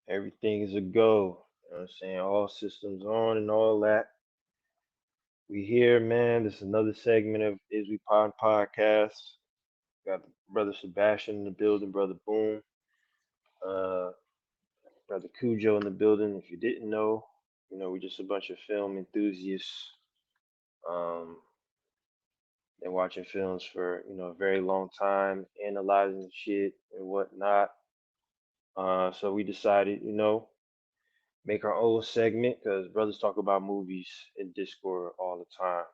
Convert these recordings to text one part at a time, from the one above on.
Everything is a go. You know what I'm saying? All systems on and all that. We here, man. This is another segment of Is We Pod Podcast. Got brother Sebastian in the building, brother Boom, uh, brother Cujo in the building. If you didn't know, we're just a bunch of film enthusiasts. Um, been watching films for a very long time, analyzing shit and whatnot. So we decided, make our own segment because brothers talk about movies in Discord all the time.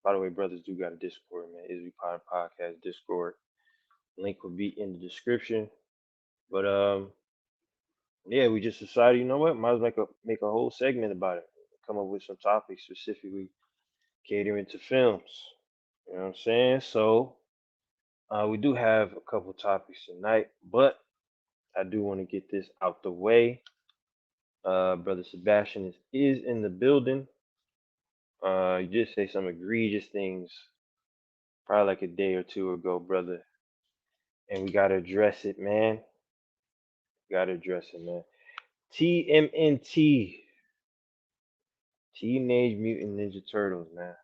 By the way, brothers do got a Discord, man. Is we podcast Discord. Link will be in the description. But yeah, we just decided, you know what? Might as well make a whole segment about it. Come up with some topics specifically catering to films. You know what I'm saying? So we do have a couple topics tonight, but I do want to get this out the way. Brother Sebastian is in the building. You did say some egregious things probably like a day or two ago, brother, and we gotta address it, man. Gotta address it, man. TMNT, Teenage Mutant Ninja Turtles, man.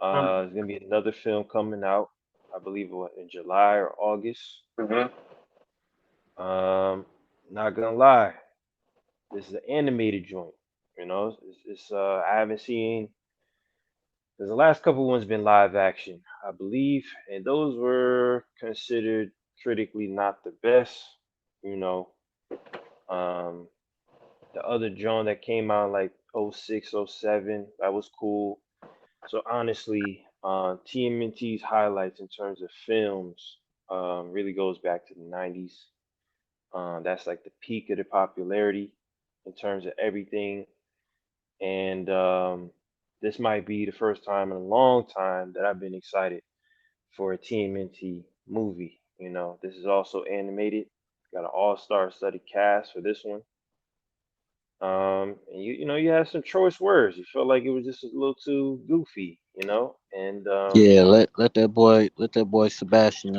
There's gonna be another film coming out. I believe what in July or August. Mhm. Not gonna lie, this is an animated joint. I haven't seen. Because the last couple ones been live action, I believe, and those were considered critically not the best. You know, um, the other joint that came out like '06, '07, that was cool. So honestly, TMNT's highlights in terms of films really goes back to the '90s. That's like the peak of the popularity in terms of everything. And this might be the first time in a long time that I've been excited for a TMNT movie. This is also animated. Got an all-star studded cast for this one. And you had some choice words. You felt like it was just a little too goofy, and Yeah, let that boy Sebastian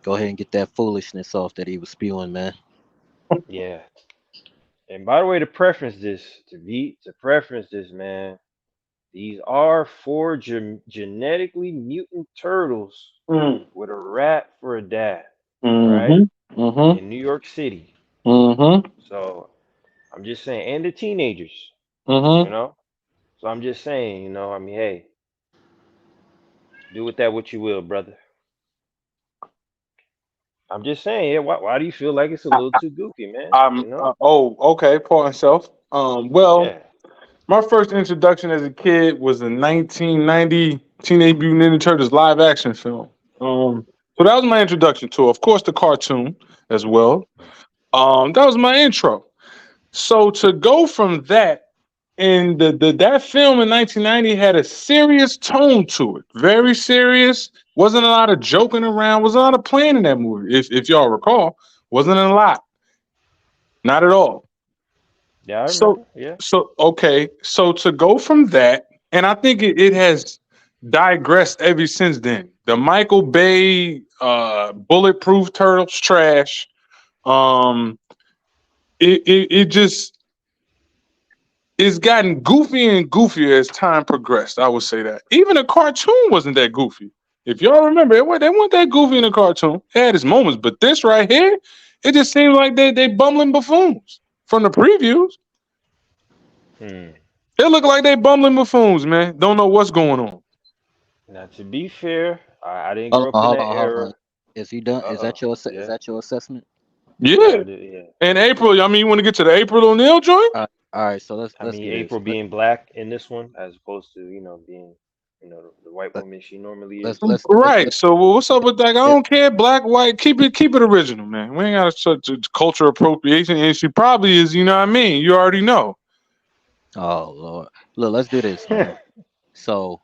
go ahead and get that foolishness off that he was spewing, man. yeah. And by the way, to preference this, man. These are four genetically mutant turtles Mm. with a rat for a dad. All right, Mhm. Mhm. in New York City. Mhm. So I'm just saying, and the teenagers, you Mhm. know. So I'm just saying, I mean, hey, do with that what you will, brother. I'm just saying, yeah. Why do you feel like it's a little too goofy, man? Oh, okay. Point myself. Well, Yeah. my first introduction as a kid was the 1990 Teenage Mutant Ninja Turtles live action film. So that was my introduction to, of course, the cartoon as well. That was my intro. So to go from that, and that film in 1990 had a serious tone to it, very serious. Wasn't a lot of joking around. Was a lot of playing in that movie. If y'all recall, wasn't a lot, not at all. Yeah, I So remember. Yeah. okay. So to go from that, and I think it has digressed ever since then. The Michael Bay bulletproof turtles trash. Um, it just it's gotten goofier and goofier as time progressed. I would say that even the cartoon wasn't that goofy. If y'all remember, they weren't that goofy in the cartoon. It had its moments, but this right here, it just seems like they bumbling buffoons from the previews. Hmm. It look like they bumbling buffoons, man. Don't know what's going on. Now, to be fair, I didn't Hold grow up on, in hold that on, hold on. era. Is he done? Is that is Yeah. that your assessment? Yeah, Yeah, I did. Yeah. and April. I mean, you want to get to the April O'Neil joint? All right. So let's I let's mean, do this. April being black in this one, as opposed to being the white Let, woman she normally let's is. let's let's Right. let's So what's up with that? I yeah. don't care, black, white. Keep it original, man. We ain't got such culture appropriation, and she probably is. You know what I mean? You already know. Oh Lord, look, let's do this, man. So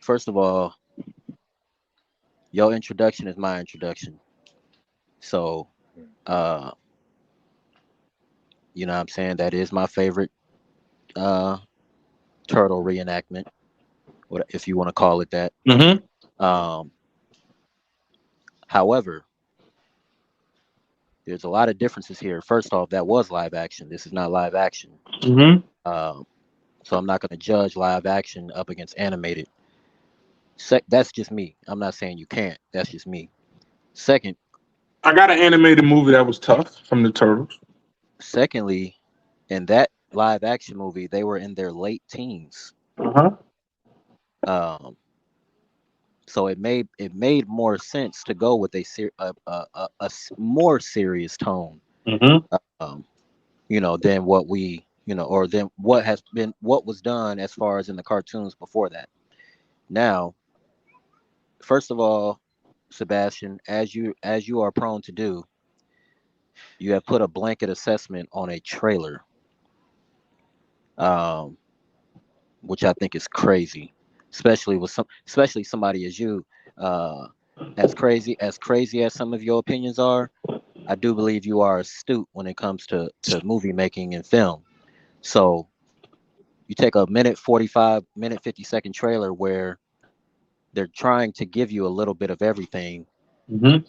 first of all, your introduction is my introduction. So uh, you know what I'm saying, that is my favorite uh turtle reenactment, what if you want to call it that. Um, however, There's a lot of differences here. First off, that was live action. This is not live action. Mm-hmm. Um, so I'm not going to judge live action up against animated. That's just me. I'm not saying you can't. That's just me. Second, I got an animated movie that was tough from the Turtles. secondly, in that live action movie, they were in their late teens. Uh-huh. Um, so it made more sense to go with a more serious tone. Mm-hmm. Um, than what or than what was done as far as in the cartoons before that. Now, first of all, Sebastian, as you are prone to do, you have put a blanket assessment on a trailer, um, which I think is crazy, especially somebody as you, uh, as crazy as some of your opinions are. I do believe you are astute when it comes to movie making and film. So you take a minute 45, minute 50-second trailer where they're trying to give you a little bit of everything, Mm-hmm.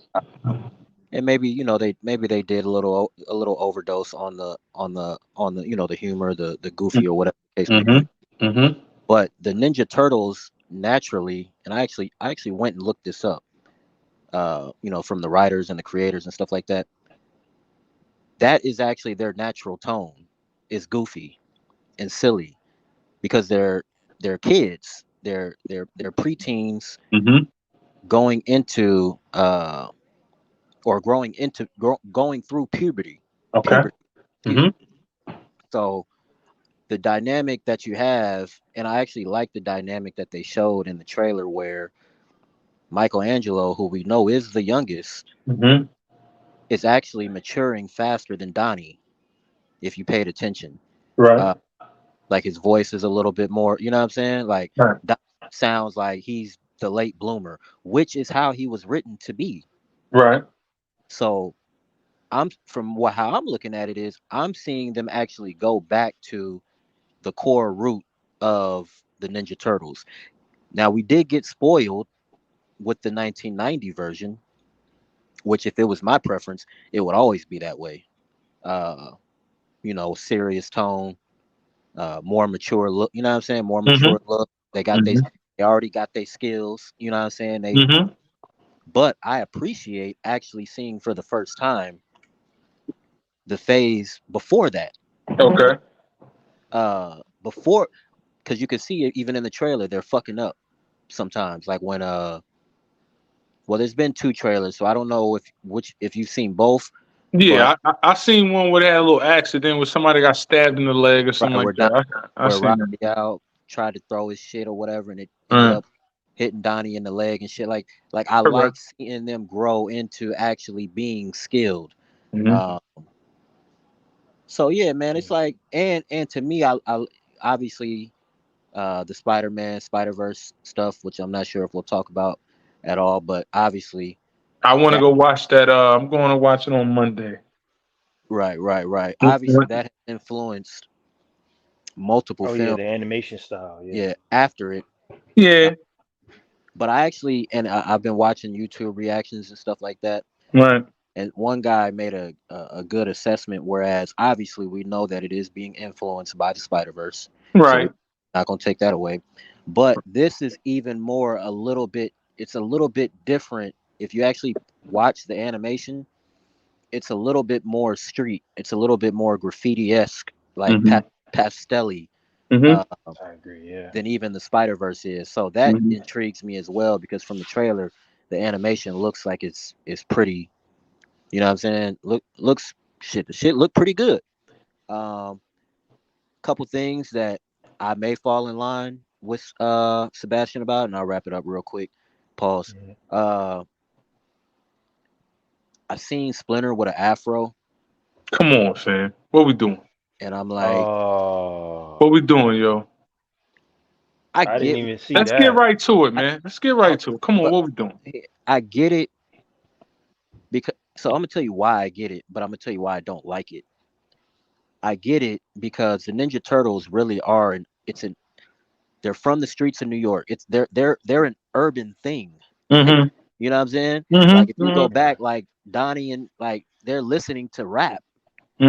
and maybe they did a little overdose on the the humor, the goofy, or whatever the case may be. Mm-hmm. Mm-hmm. But the Ninja Turtles naturally, and I actually went and looked this up, from the writers and the creators and stuff like that. That is actually their natural tone, is goofy and silly, because they're kids, they're preteens Mm-hmm. going into or going through puberty. Okay. Puberty, excuse Mm-hmm. me. So the dynamic that you have, and I actually like the dynamic that they showed in the trailer, where Michelangelo, who we know is the youngest, Mm-hmm. is actually maturing faster than Donnie. If you paid attention, Right. uh, like his voice is a little bit more. You know what I'm saying? Like Right. Donnie sounds like he's the late bloomer, which is how he was written to be. Right. So how I'm looking at it is I'm seeing them actually go back to the core root of the Ninja Turtles. Now, we did get spoiled with the 1990 version, which, if it was my preference, it would always be that way. Uh, serious tone, more mature look. You know what I'm saying? More Mm-hmm. mature look. Mm-hmm. They already got their skills. You know what I'm saying? Mm-hmm. But I appreciate actually seeing for the first time the phase before that. Okay. Before, because you can see it even in the trailer, they're fucking up sometimes. Like when well, there's been two trailers, so I don't know if you've seen both, but Yeah, I seen one where they had a little accident where somebody got stabbed in the leg or something right like that. I where seen that. Raphael tried to throw his shit or whatever, and it ended Mm. up hitting Donnie in the leg and shit. Like I like Correct. seeing them grow into actually being skilled. Mm-hmm. Uh, so yeah, man, it's like, and to me, I obviously, the Spider-Man Spider Verse stuff, which I'm not sure if we'll talk about at all, but obviously I want to that go watch that. I'm going to watch it on Monday. right. Obviously that has influenced multiple Oh yeah, films, the animation style. Yeah. yeah, after it. Uh, Yeah. but I actually, and I've been watching YouTube reactions and stuff like that. Right. And one guy made a good assessment, whereas obviously we know that it is being influenced by the Spider Verse, so we're Right. not gonna take that away. But this is even more a little bit. It's a little bit different. If you actually watch the animation, it's a little bit more street. It's a little bit more graffiti esque, like Mm-hmm. pastelly, Mm-hmm. uh, I agree. Yeah. than even the Spider Verse is. So that Mm-hmm. intrigues me as well, because from the trailer, the animation looks like it's pretty. You know what I'm saying? Looks shit. The shit look pretty good. Um, Couple things that I may fall in line with Sebastian about, and I'll wrap it up real quick. Pause. Mhm. Uh, I seen Splinter with an afro, Come on, fam. What we doing? and I'm like, What Oh, we doing, yo? I I didn't get, even see Let's get that. right to it, I, man. Let's get right to it. Come on, but what we doing? I get it, because. So I'm gonna tell you why I get it, but I'm gonna tell you why I don't like it. I get it because the Ninja Turtles really are they're from the streets of New York. They're an urban thing. Mm-hmm. You know what I'm saying? Like if Mm-hmm. you go Mm-hmm. back, Right. like Donnie and like they're listening to rap.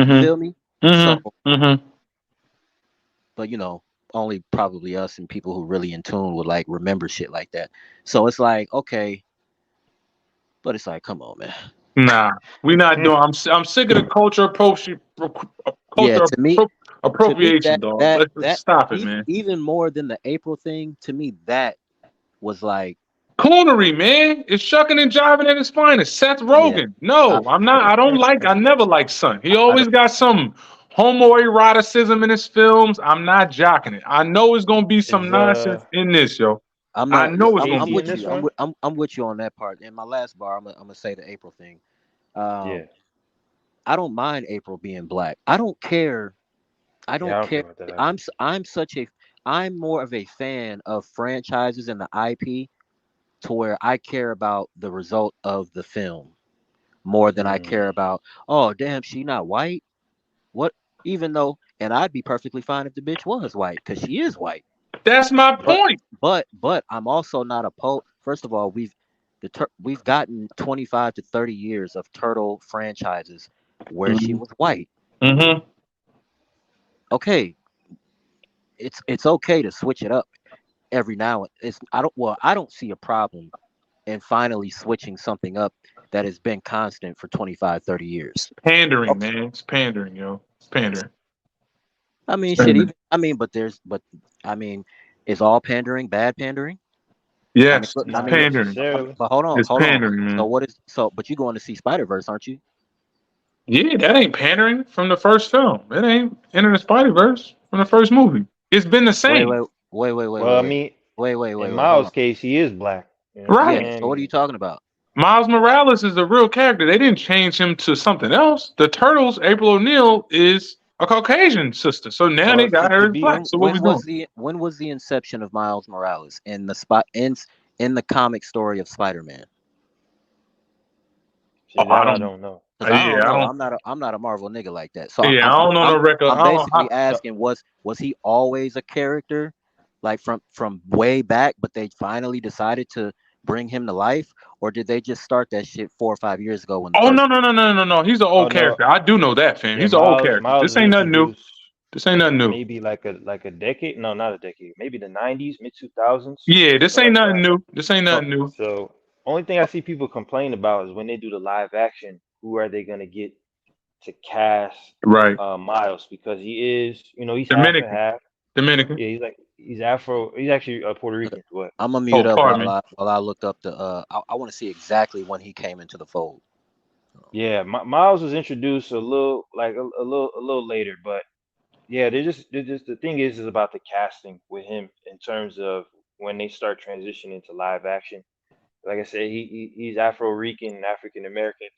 You Mm-hmm. feel me? So, Mm-hmm. Mm-hmm. but only probably us and people who really in tune would like remember shit like that. So it's like, okay, but it's like, come on, man. Nah, we not doing. I'm sick of the Yeah, culture to me appropriation, that dog. that Let's that stop it, man. even more than the April thing, to me that was like, Coonery, man. It's shucking and jiving at its finest. Seth yeah, Rogen. I No, I'm not. I don't like. I never liked Son. He I always don't got some homoeroticism in his films. I'm not jocking it. I know it's gonna be some Is nonsense in this, yo. I'm I not yeah, know it's gonna I'm Casey be in with some. this you. one? I'm with you on that part. In my last bar, I'm gonna say the April thing. Um Yeah. I don't mind April being black. I don't care. I Yeah, don't I don't care. care about that either. I'm more of a fan of franchises and the IP to where I care about the result of the film more than I Mm. care about, oh damn, she not white. What? Even though, and I'd be perfectly fine if the bitch was white because she is white. That's my But point. but I'm also not a First of all, we've gotten 25 to 30 years of turtle franchises where she Mm-hmm. was white. Mm-hmm. Okay, it's okay to switch it up every now and I don't see a problem in finally switching something up that has been constant for 25, 30 years. Pandering, Okay. man. It's pandering, yo. It's pandering. I mean, It's shit. pandering. Even I mean, is all pandering bad pandering? I mean, Yes, look. it's Not pandering. necessarily. But hold on, It's hold on. pandering, So man. what is so? But you going to see Spider Verse, aren't you? Yeah, that ain't pandering from the first film. It ain't Enter the Spider Verse from the first movie. It's been the Wait, same. wait, wait, wait, wait, Well, wait, I wait, mean, in wait. Hold Miles' on. case, he is black. You know what I'm Yeah. Right. So what are you saying? talking about? Miles Morales is a real character. They didn't change him to something else. The Turtles, April O'Neil is a Caucasian sister. So now they Well, got her to as be black. So what we doing? When was the inception of Miles Morales in the spot in the comic story of Spider Man? Oh, say I that I don't. don't know. Because I don't Yeah, I know. don't. I'm not a Marvel nigga like that. So Yeah, I don't know no record. I'm I don't. basically So, asking, was he always a character, like from way back, but they finally decided to bring him to life, or did they just start that shit 4 or 5 years ago when the Oh first? no. He's an oh old no, character. I do know that, fam. yeah, He's an old Miles character. Miles This was ain't nothing new. introduced This ain't nothing new. maybe like a decade. No, not a decade. Maybe the '90s, mid 2000s, Yeah, this something ain't like nothing that. new. This ain't Oh, nothing new. So, only thing I see people complain about is when they do the live action. Who are they gonna get to cast Right. Miles? Because he is, he's half and Dominican. half. Dominican. Yeah, he's Afro. He's actually Puerto Rican. What? I'm gonna mute Oh, up pardon me. while I look up the. I want to see exactly when he came into the fold. Yeah, Miles was introduced a little like a little later, but yeah, they're just the thing is about the casting with him in terms of when they start transitioning to live action. Like I said, he's Afro Rican, African American,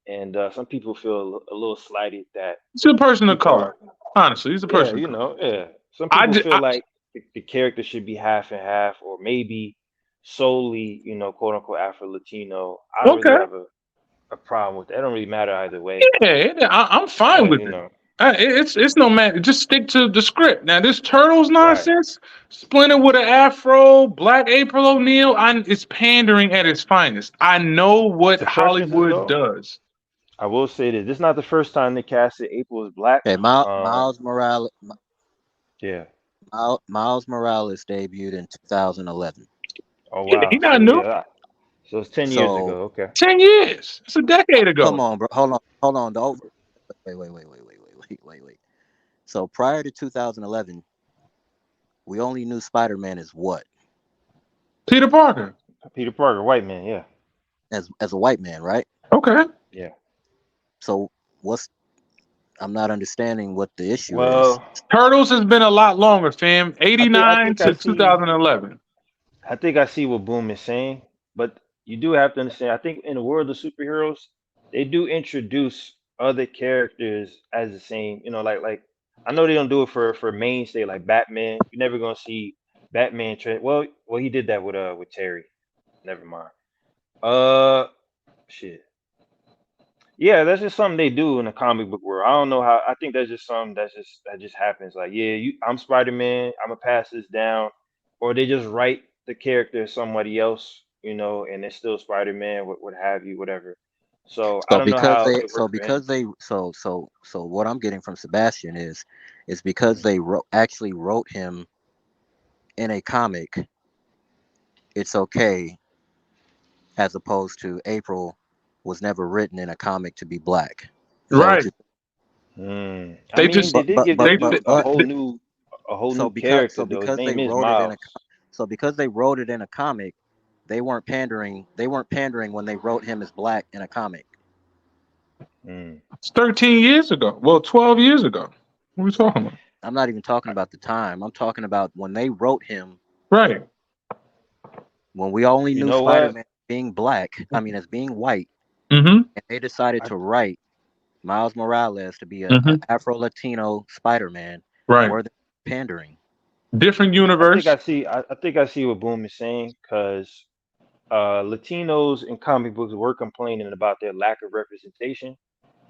and some people feel a little slighted that He's a person of people color. are. Honestly, he's a Yeah, person of color. yeah. Some I, people just, feel I like the character should be half and half, or maybe solely, quote unquote Afro Latino. I don't really okay. have a problem with that. It don't really matter either way. I'm fine with You it. know, It's no matter. Just stick to the script. Now this turtles right. nonsense, Splinter with an afro, Black April O'Neil. It's pandering at its finest. I know what To preferences Hollywood though, does. I will say this: this is not the first time they casted April as black. Okay, Um, yeah. Miles Morales debuted in 2011. Oh Yeah, he wow. not So new. yeah. So it's 10 years So ago. Okay. 10 years. It's a decade come ago. on, bro. Hold on. The over. Wait. So prior to 2011, we only knew Spider-Man as what? Peter Parker. Peter Parker, white man. Yeah. As a white man, right? Okay. Yeah. So what's I'm not understanding what the issue is. Well, Turtles has been a lot longer, fam. I think I 89 think I to see. 2011. I think I see what Boom is saying, but you do have to understand. I think in the world of superheroes, they do introduce other characters as the same. Like I know they don't do it for mainstay like Batman. You're never gonna see Batman. Well, he did that with Terry. Never mind. Uh, shit. Yeah, that's just something they do in the comic book world. I don't know how. I think that's just something that just happens. Like, yeah, I'm Spider Man. I'm gonna pass this down, or they just write the character as somebody else, and it's still Spider Man, what have you, whatever. So I So don't know because how they, it so worked for him. because they, so what I'm getting from Sebastian is because Mhm. they actually wrote him in a comic, it's okay, as opposed to April was never written in a comic to be black. Is that what Right. you? I They mean, just they But did give the they, dude but a whole so new character though. His because they name is wrote it in a Miles. so because they wrote it in a comic, they weren't pandering. They weren't pandering when they wrote him as black in a comic. Mm. it's 13 years ago. Well, 12 years ago. What are we talking about? I'm not even talking I- about the time. I'm talking about when they wrote him, Right. when we only You knew know what? Spider-Man being black. I mean, as being white, Mm-hmm. and they decided I to write Miles Morales to be a Mm-hmm. Afro Latino Spider-Man. Right. Were they pandering? Different I think universe. I see. I think I see what Boom is saying because Latinos in comic books were complaining about their lack of representation.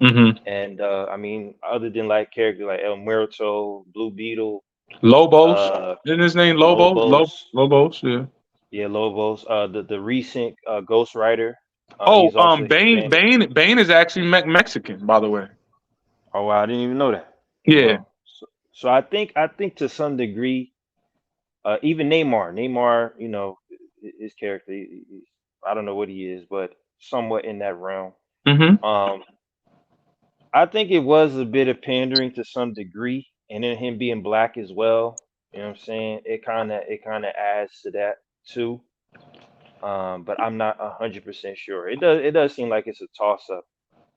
Mm-hmm. And I mean, other than like characters like El Muerto, Blue Beetle, Lobos. uh, Isn't his name Lobo? Lobos, Lobos. Yeah. yeah, Lobos, the recent Ghost Rider, Oh, he's also Bane. Hispanic. Bane is actually Mexican, by the way. Oh wow, I didn't even know that. You Yeah. know, so I think to some degree, even Neymar, you know, his character, I don't know what he is, but somewhat in that realm. Mm-hmm. Um, I think it was a bit of pandering to some degree, and then him being black as well. You know what I'm saying? It kind of adds to that too. But I'm not 100% sure. It does seem like it's a toss up.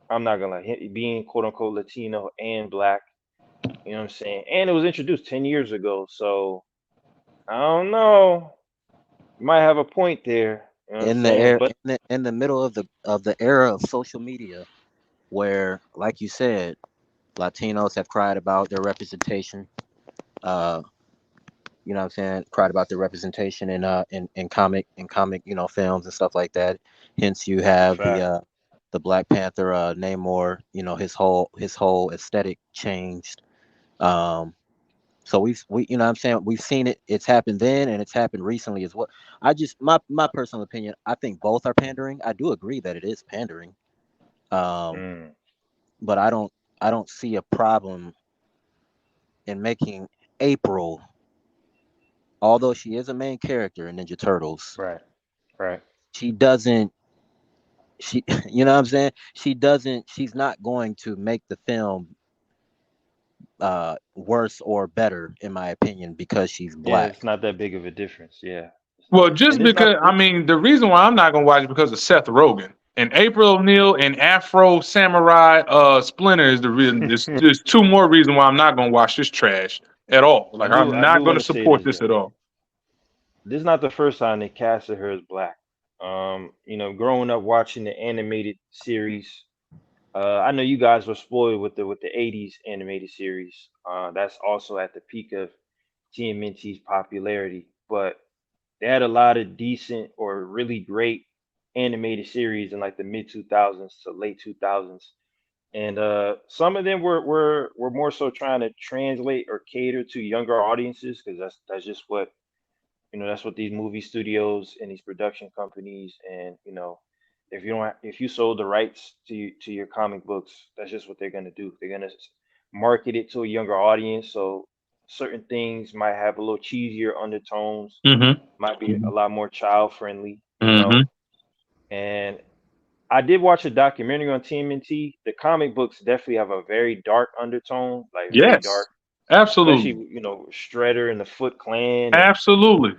I'm not gonna lie. Being quote unquote Latino and black, you know what I'm saying? And it was introduced 10 years ago, so I don't know. You might have a point there. You know what I'm In the saying? air, But in the middle of the era of social media, where, like you said, Latinos have cried about their representation. Uh, you know what I'm saying? Cried about their representation in comic, films and stuff like that. Hence, you have fact. the Black Panther, Namor. His whole aesthetic changed. Um, so we you know what I'm saying, we've seen it. It's happened then, and it's happened recently as well. I just, my personal opinion, I think both are pandering. I do agree that it is pandering. Um, Mm, but I don't see a problem in making April, although she is a main character in Ninja Turtles, right. Right. she doesn't she you know what I'm saying? She's not going to make the film worse or better, in my opinion, because she's Yeah, it's black. not that big of a difference. Yeah, it's Well, not. just And it's because not. the reason why I'm not gonna watch it because of Seth Rogen and April O'Neil and Afro Samurai Splinter is the reason. There's two more reasons why I'm not gonna watch this trash at all. I Like do I'm I not do want gonna to say support this this though. at all. This is not the first time they casted her as black. Growing up watching the animated series, I know you guys were spoiled with the '80s animated series. That's also at the peak of TMNT's popularity, but they had a lot of decent or really great animated series in like the mid 2000s to late 2000s, and some of them were more so trying to translate or cater to younger audiences because that's just what that's what these movie studios and these production companies and if you sold the rights to your comic books, that's just what they're gonna do. They're gonna market it to a younger audience. So certain things might have a little cheesier undertones, might be a Mm-hmm. lot more child friendly, Hmm. And I did watch a documentary on TMNT. The comic books definitely have a very dark undertone, like very Yes, dark, especially absolutely, Shredder and the Foot Clan and absolutely.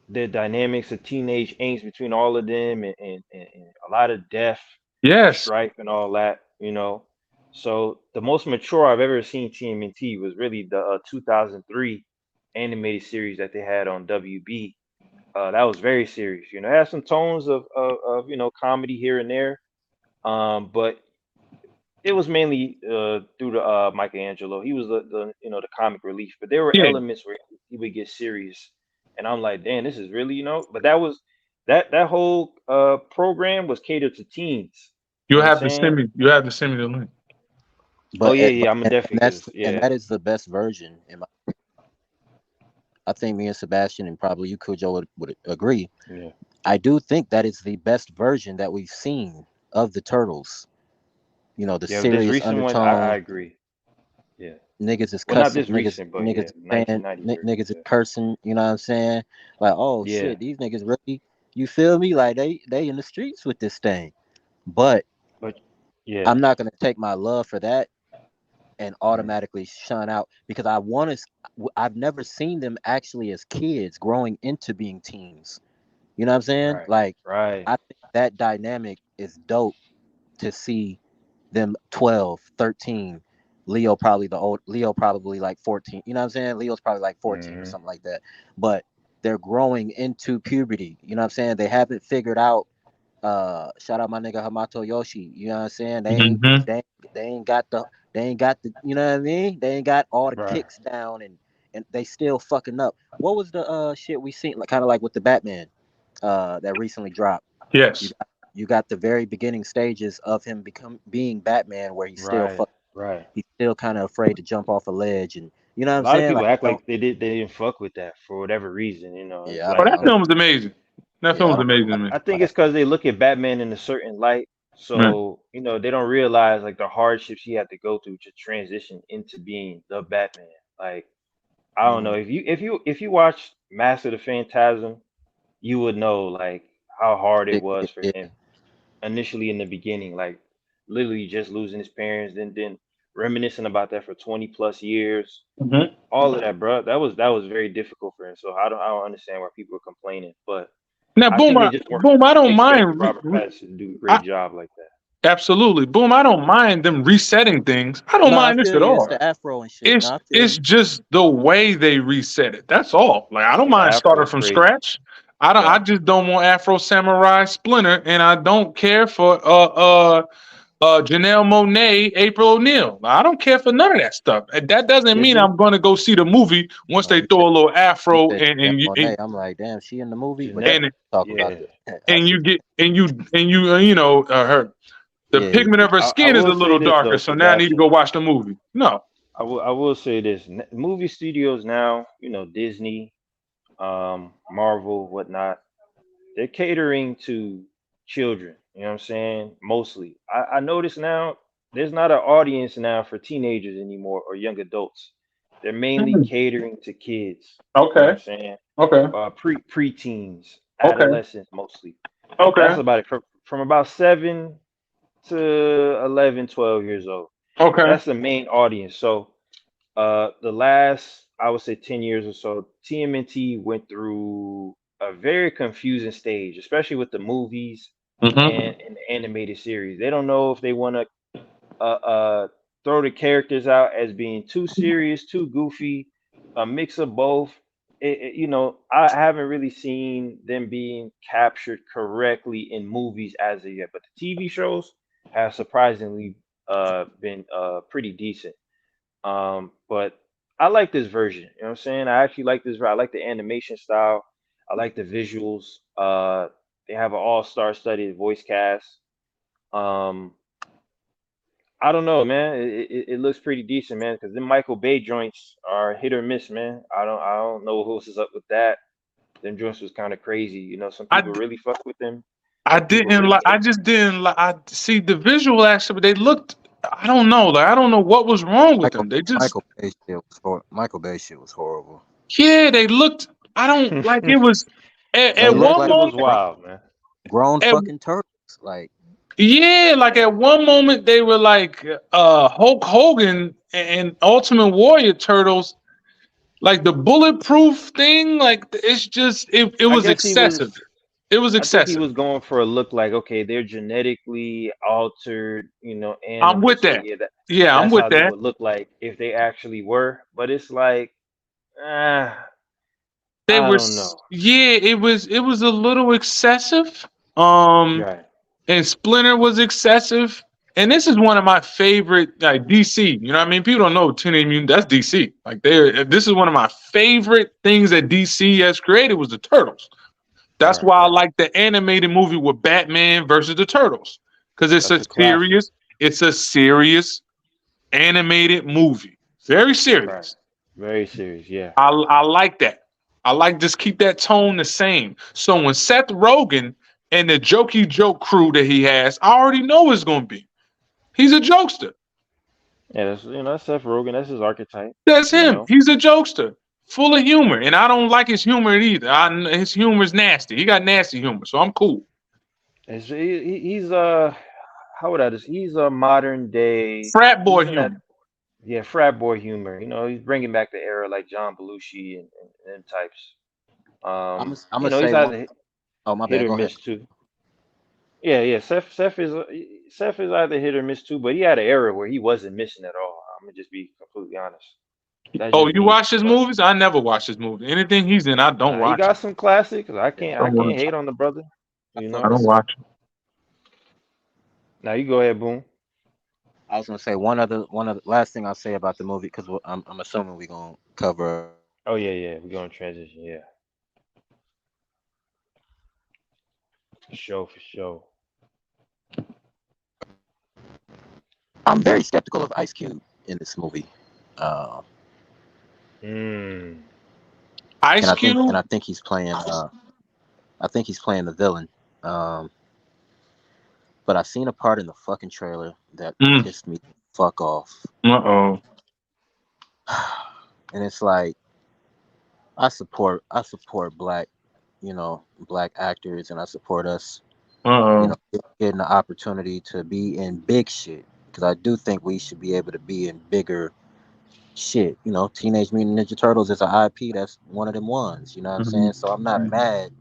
the dynamics of teenage angst between all of them and a lot of death, Yes, strife, and all that. So the most mature I've ever seen TMNT was really the 2003 animated series that they had on WB. That was very serious. It had some tones of comedy here and there, but it was mainly due to Michelangelo. He was the comic relief, but there were yeah. elements where he would get serious, and I'm like, damn, this is really. But that whole program was catered to teens. You know what I'm saying? You have to send me the link. Oh yeah, But yeah, I'm definitely because and yeah, that is the best version. I think me and Sebastian, and probably you, Cujo, would agree. yeah, I do think that is the best version that we've seen of the Turtles. You know, the Yeah, this serious recent one, I undertone. agree. Yeah. Niggas is Well, not cussing, this recent, but niggas yeah, is saying, 1993. niggas is Yeah. cursing. You know what I'm saying? Like, oh Yeah. shit, these niggas really. You feel me? Like they in the streets with this thing. But But yeah. I'm not gonna take my love for that and Mhm. automatically shun out because I want to. I've never seen them actually as kids growing into being teens. You know what I'm saying? Right. Like, Right. I think that dynamic is dope to see them 12, 13. Leo probably like 14. You know what I'm saying? Leo's probably like 14 or Hmm. something like that. But they're growing into puberty. You know what I'm saying? They haven't figured out shout out my nigga Hamato Yoshi. You know what I'm saying? Mm-hmm. They ain't got the you know what I mean? They ain't got all the Right. kicks down and they still fucking up. What was the shit we seen like kind of like with the Batman that recently dropped? You Yes. got you got the very beginning stages of him being Batman where Right. Right. he's still kind of afraid to jump off a ledge and you know what A I'm lot of saying? people Like act don't like they didn't fuck with that for whatever reason. It's yeah, Oh, like that film was amazing. That film I was don't amazing I, to me. I think like it's because they look at Batman in a certain light, Man. so they don't realize like the hardships he had to go through to transition into being the Batman. Like I don't know mm, if you watch Master of the Phantasm, you would know like how hard it yeah, was yeah, for yeah. him initially in the beginning, like literally just losing his parents, then reminiscing about that for 20 plus years. Mhm. All of that, bro. That was very difficult for him. So I don't understand why people are complaining, but Now, I think they just weren't boom. I don't expecting mind. Robert Pattinson to do a I, great job like that. absolutely, boom. I don't mind them resetting things. I don't No, I mind this feel at you. It's all. the afro and shit. No, It's I feel it's you. just the way they reset it. That's all. Like I don't Yeah, the mind Afro starting is from crazy. scratch. I don't. I Right. just don't want Afro Samurai Splinter, and I don't care for Janelle Monae, April O'Neil. I don't care for none of that stuff. And that doesn't Yeah, mean I'm going to go see the movie once Oh, they throw a little you Afro said and Janelle and you Monae. I'm like, damn, she in the movie, but Jeanette. that's and talk about Yeah. the. I and see. you get her the Yeah, pigment of her I skin is will a say little this darker, though, so now I need to Sebastian. go watch the movie. No. I will say this. Movie studios now, Disney, Marvel, whatnot, they're catering to children. You know what I'm saying? Mostly. I notice now there's not an audience now for teenagers anymore or young adults. They're mainly Hmm. catering to kids. You know what Okay. I'm saying? Okay. Preteens, Okay. adolescents mostly. That's Okay. about it. From about 7 to 11, 12 years old. Okay. That's the main audience. So the last, I would say, 10 years or so, TMNT went through a very confusing stage, especially with the movies Mm-hmm. and the animated series. They don't know if they want to throw the characters out as being too serious, too goofy, a mix of both. I haven't really seen them being captured correctly in movies as of yet, but the TV shows have surprisingly been pretty decent. But I like this version. You know what I'm saying? I actually like this. I like the animation style. I like the visuals. They have an all-star studded voice cast. Um, I don't know, man. It looks pretty decent, man. Because the Michael Bay joints are hit or miss, man. I don't know who else is up with that. Them joints was kind of crazy. Some I people really fuck with them. I Some people didn't really like. I hate. just didn't like. I see the visual aspect. They looked. I don't know. Like I don't know what was wrong with them. They just Michael Bay shit was horrible. yeah. They looked. I don't like. It was They at look one It like was moment. wild, man. grown At, fucking turtles. Like yeah, like at one moment they were like Hulk Hogan and Ultimate Warrior Turtles. Like the bulletproof thing. Like it's just it I was guess he excessive. was. It was I think he excessive. was going for a look like, okay, they're genetically altered, I'm with animals. So that. yeah, Yeah, I'm that's with how they that. would look like if they actually were. But it's like, ah, They I were don't know. yeah, it was a little excessive. Um Right. and Splinter was excessive. And this is one of my favorite like DC. You know what I mean? People don't know Teenage Mutant, that's DC. Like this is one of my favorite things that DC has created was the Turtles. That's Right. why I Right. like the animated movie with Batman versus the Turtles. Because That's a classic. it's a serious animated movie. Very Right. serious. Very serious. Yeah. I like that. I like just keep that tone the same. So when Seth Rogen and the jokey joke crew that he has, I already know it's gonna be. He's a jokester. Yeah, that's that's Seth Rogen. That's his archetype. That's You him. know, He's a jokester, full of humor, and I don't like his humor either. His humor's nasty. He got nasty humor, so I'm cool. he's how would I just? He's a modern day. Frat boy He's in that humor. yeah frat boy humor. He's bringing back the era like John Belushi and types. I'm gonna He's say one. either Oh my hit bad. or Go ahead. miss too. Yeah, yeah. Seth is either hit or miss too, but he had an era where he wasn't missing at all. I'm gonna just be completely honest. That's Oh, just you me. watch his But movies? I never watch his movie. Anything he's in, I don't nah, he watch it. got some classics. I I don't can't watch. hate on the brother. I You feel I know. the don't same. watch it. Now you go ahead, boom. I was gonna say one other last thing I'll say about the movie because I'm assuming we're gonna cover other stuff. Oh yeah, yeah. We're gonna transition. Yeah, for sure, for sure. I'm very skeptical of Ice Cube in this movie, uh, Mm. Ice and Cube. I think he's playing. I think he's playing the villain. Um, but I seen a part in the fucking trailer that Mm. pissed me the fuck off, Uh-oh. and it's like I support black actors, and I support us, Uh-oh. getting the opportunity to be in big shit because I do think we should be able to be in bigger shit. Teenage Mutant Ninja Turtles is an IP that's one of them ones. You know what I'm Mhm. saying? So I'm not mad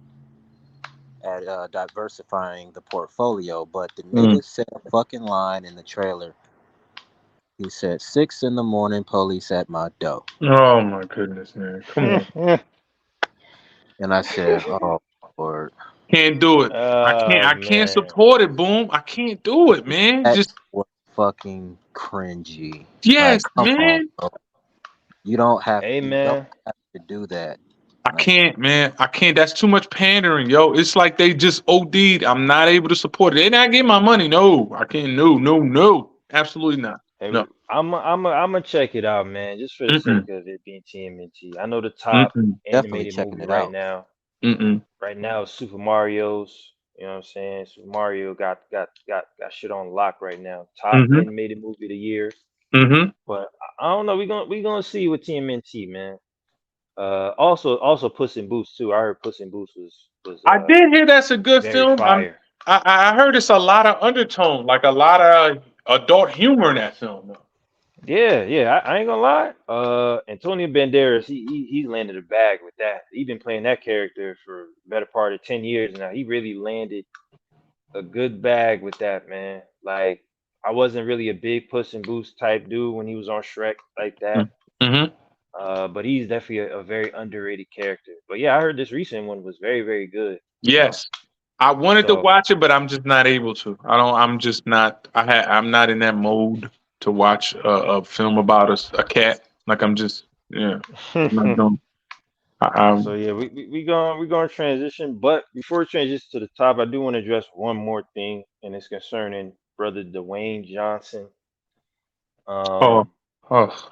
at diversifying the portfolio, but the Mm. nigga said a fucking line in the trailer. He said, 6 in the morning, police at my door. Oh my goodness, man. Come on. And I said, oh, Lord. Can't do it. Oh I can't man. support it, boom. I can't do it, man. That Just was fucking cringy. Like, yes, come on, man. bro. You don't have Hey you don't man. have to do that. I Like, can't, man. I can't. That's too much pandering, yo. It's like they just OD'd. I'm not able to support it. They not getting my money. No, I can't. No, no, no. Absolutely not. Hey, No. I'm gonna check it out, man, just for the Mm-mm. sake of it being TMNT. I know the top Mm-mm. definitely animated checking movie it out. Mm-mm. right now is Super Mario's. You know what I'm saying? Super Mario got shit on lock right now. Top Mm-hmm. animated movie of the year. Mm-hmm. But I don't know. We gonna see with TMNT, man. Also Puss in Boots too. I heard Puss in Boots was I did hear that's a good very film. fire. I heard it's a lot of undertone, like a lot of adult humor in that film. Though. Yeah, yeah. I ain't gonna lie. Antonio Banderas, he landed a bag with that. He been playing that character for the better part of 10 years now. He really landed a good bag with that, man. Like I wasn't really a big Puss in Boots type dude when he was on Shrek like that. Mm-hmm. But he's definitely a very underrated character. But yeah, I heard this recent one was very, very good. Yes, I wanted to So watch it, but I'm just not able to. I don't. I'm just not. I'm not in that mode to watch a film about a cat. Like I'm just. Yeah. I'm not doing. so yeah, we gonna transition. But before we transition to the top, I do want to address one more thing, and it's concerning brother Dwayne Johnson. Oh. Um, Oh.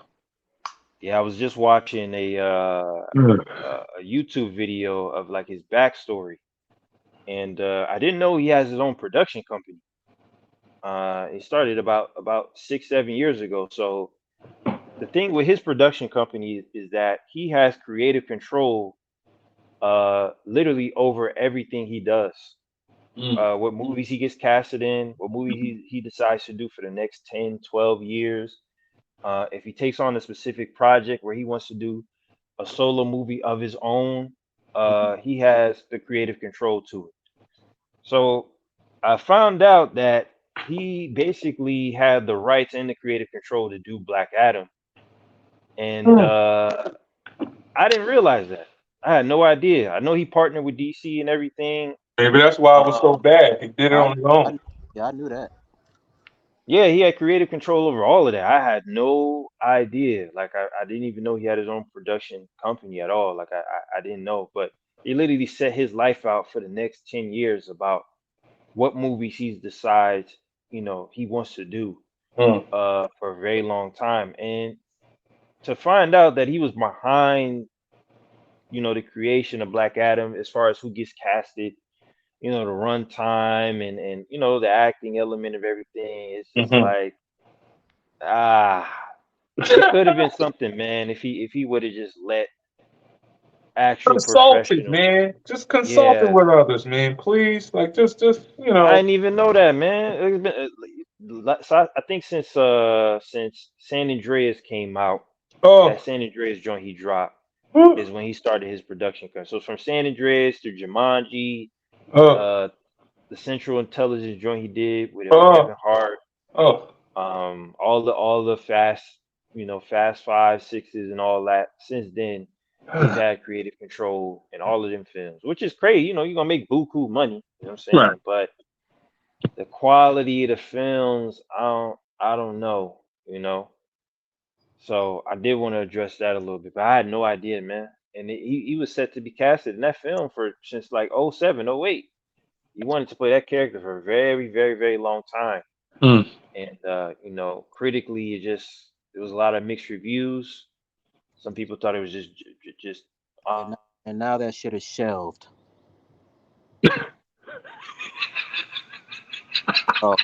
yeah, I was just watching a YouTube video of like his backstory, and I didn't know he has his own production company. He started about 6 7 years ago. So the thing with his production company is that he has creative control, literally over everything he does. Mm. What movies he gets casted in, what movie he decides to do for the next 10, 12 years. If he takes on a specific project where he wants to do a solo movie of his own, he has the creative control to it. So I found out that he basically had the rights and the creative control to do Black Adam. And Mm. I didn't realize that. I had no idea. I know he partnered with DC and everything. Maybe that's why it was so Um, bad. He did it I, on his own. yeah, I knew that. yeah, he had creative control over all of that. I had no idea. Like I didn't even know he had his own production company at all. Like I didn't know. But he literally set his life out for the next 10 years about what movies he decides, he wants to do Mm. for a very long time. And to find out that he was behind, the creation of Black Adam as far as who gets casted, the runtime and the acting element of everything. It's just Hmm. like ah, it could have been something, man, if he would have just let actual Consulted, professionals. man. Just consulted Yeah, with others, man. Please, like, just I didn't even know that, man. It's been, so I think since San Andreas came out, that Oh, San Andreas joint he dropped whew, is when he started his production career. So from San Andreas to Jumanji, oh, uh, the Central Intelligence joint he did with Kevin oh, Hart, oh. all the fast five, sixes, and all that. Since then, he's had creative control in all of them films, which is crazy. You're gonna make buku money. You know what I'm Right. saying? But the quality of the films, I don't know. You know. So I did want to address that a little bit, but I had no idea, man. And he was set to be casted in that film for since like '07, '08. He wanted to play that character for a very, very, very long time. Mm. And critically, there was a lot of mixed reviews. Some people thought it was just And and now that shit is shelved. So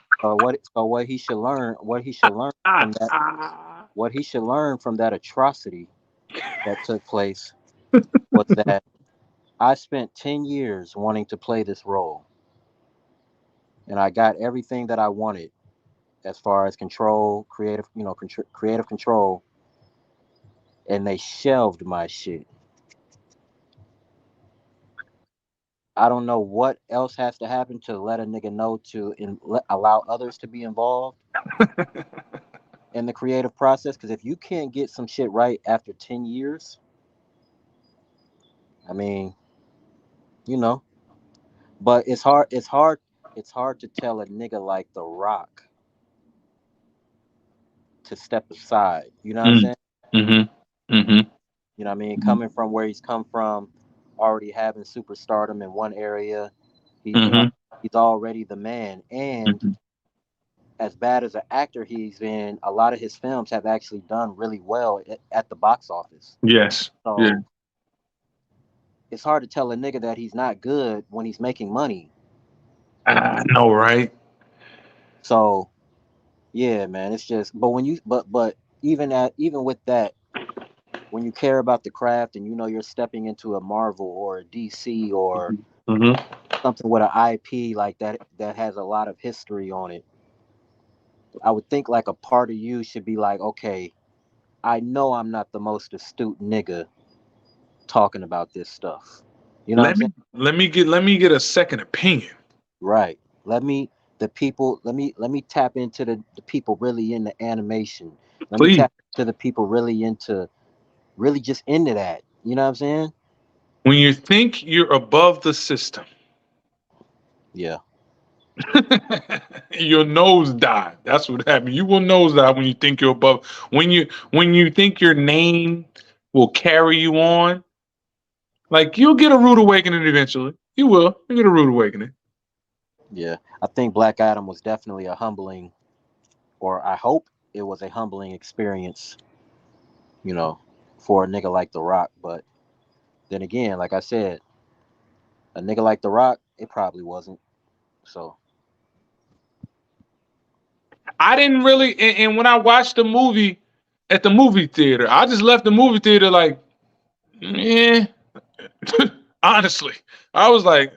what he should learn Ah, from that ah. what he should learn from that atrocity that took place was that I spent 10 years wanting to play this role, and I got everything that I wanted as far as control, creative control, and they shelved my shit. I don't know what else has to happen to let a nigga know allow others to be involved in the creative process. Because if you can't get some shit right after 10 years, I mean, you know, but it's hard to tell a nigga like The Rock to step aside. You know what I'm Mm. saying? Mm-hmm. Mm-hmm. You know what I mean? Coming from where he's come from, already having superstardom in one area, Mm-hmm. he's already the man. And Mm-hmm. as bad as an actor he's been, a lot of his films have actually done really well at the box office. Yes. Yeah. So it's hard to tell a nigga that he's not good when he's making money. I know, right? So yeah, man, it's just. But when you, but even with that, when you care about the craft and you know you're stepping into a Marvel or a DC or Mm-hmm. something with an IP like that has a lot of history on it, I would think like a part of you should be like, okay, I know I'm not the most astute nigga talking about this stuff. You know what I'm Let me saying? let me get a second opinion, Right. Let me let me tap into the people really into animation. Let me please. tap to the people really just into that. You know what I'm saying? When you think you're above the system, Yeah. your nose dive. That's what happened. You will nose dive when you think you're above. When you think your name will carry you on, like you'll get a rude awakening eventually. You will. You get a rude awakening. Yeah. I think Black Adam was definitely a humbling, or I hope it was a humbling experience, you know, for a nigga like The Rock. But then again, like I said, a nigga like The Rock, it probably wasn't. So I didn't really, and when I watched the movie at the movie theater, I just left the movie theater like, eh. Honestly, I was like,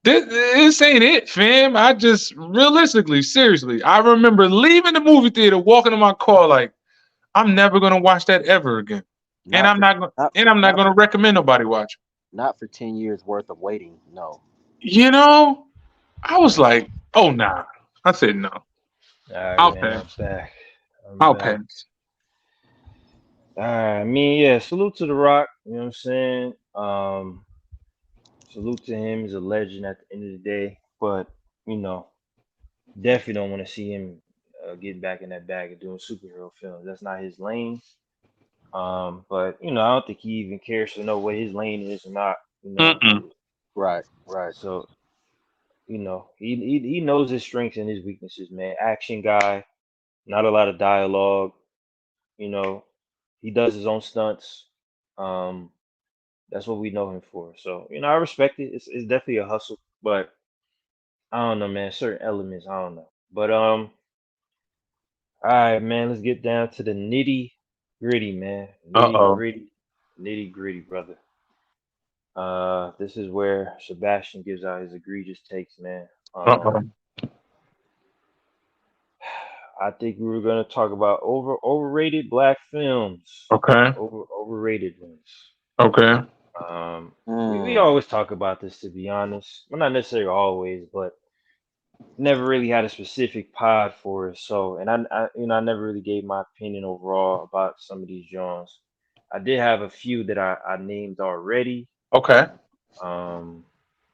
this ain't it, fam. I just realistically, seriously, I remember leaving the movie theater, walking to my car, like I'm never gonna watch that ever again, and not I'm for not gonna, not and I'm not not gonna recommend nobody watch. not for 10 years worth of waiting. No. You know, I was like, oh nah. I said no. all right, I'll man. pass. I'm back. I'm I'll back. pass. All right. I mean, yeah. Salute to the Rock. You know what I'm saying? Salute to him. He's a legend at the end of the day. But you know, definitely don't want to see him getting back in that bag of doing superhero films. That's not his lane. But I don't think he even cares to know what his lane is or not. You know, Mm-mm. Right. Right. so he knows his strengths and his weaknesses, man. Action guy, not a lot of dialogue. You know, he does his own stunts. Um, That's what we know him for. So I respect it. It's definitely a hustle, but I don't know, man. Certain elements, I don't know. But all right, man. Let's get down to the nitty gritty, man. Nitty Uh-oh. gritty, nitty gritty, brother. This is where Sebastian gives out his egregious takes, man. Uh-oh. I think we were gonna talk about overrated black films, Okay. overrated ones. Okay. We always talk about this, to be honest. Well, not necessarily always, but never really had a specific pod for it. So, and I never really gave my opinion overall about some of these genres. I did have a few that I named already. Okay. Um,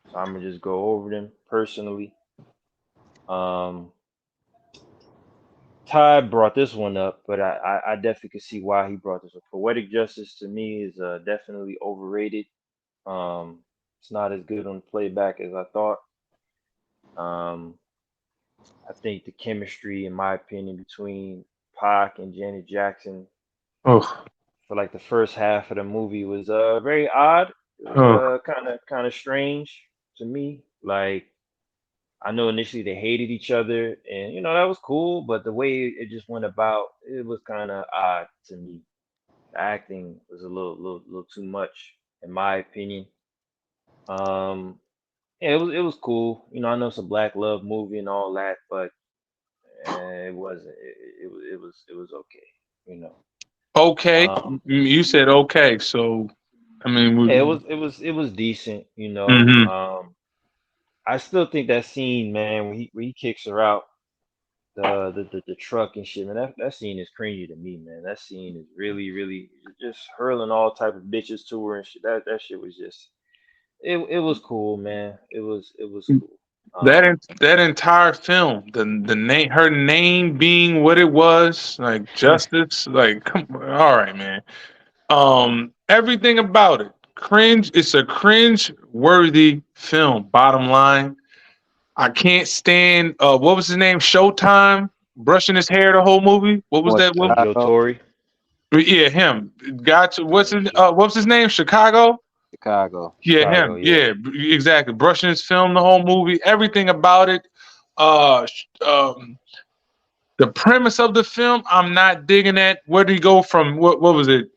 so I'm gonna just go over them personally. Um, Ty brought this one up, but I definitely could see why he brought this up. Poetic Justice to me is definitely overrated. It's not as good on playback as I thought. Um, I think the chemistry, in my opinion, between Pac and Janet Jackson Oh. for like the first half of the movie was very odd. It was Oh. kind of strange to me. Like I know initially they hated each other, and that was cool, but the way it just went about, it was kind of odd to me. The acting was a little too much, in my opinion. Um, yeah, it was cool. I know it's a black love movie and all that, but it wasn't. It was okay. You know. Okay. Um, You said okay, so I mean, yeah, it was decent. mm-hmm. I still think that scene, man, when he kicks her out the truck and shit, man. That scene is cringy to me, man. That scene is really just hurling all type of bitches to her and shit. That shit was just it was cool, man. It was cool. That entire film, the name, her name being what it was, like justice, like come, all right, man. Everything about it, cringe. It's a cringe-worthy film. Bottom line, I can't stand. What was his name? Showtime brushing his hair the whole movie. What was What that? What? Joe Chicago? Torre. Yeah, him. Gotcha. Yeah, What's his name? Chicago. Chicago. Yeah, Chicago. him. Yeah. Yeah, exactly. Brushing his film the whole movie. Everything about it. Uh, sh- um, the premise of the film, I'm not digging that. Where did he go from? What was it?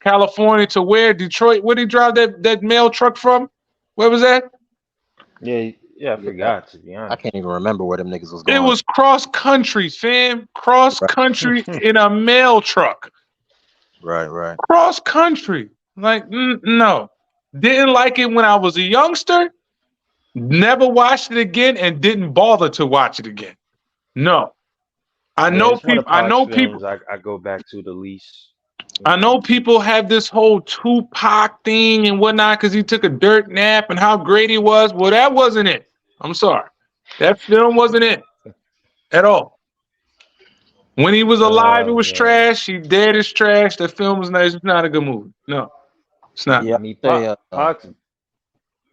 California to where? Detroit. Where did he drive that mail truck from? Where was that? Yeah. I Yeah, forgot, to be I honest. can't even remember where them niggas was It going. was cross country, fam. Cross Right, country in a mail truck. right. Cross country. Like, no. Didn't like it when I was a youngster. Never watched it again and didn't bother to watch it again. No. I Yeah, know it's one of people. I Pac's know people. films I go back to the least. You I know. know people have this whole Tupac thing and whatnot because he took a dirt nap and how great he was. Well, that wasn't it. I'm sorry. That film wasn't it at all. When he was alive, it Oh was man. trash. He dead is trash. That film was nice. It's not a good movie. No, it's not. Yeah, I mean, I say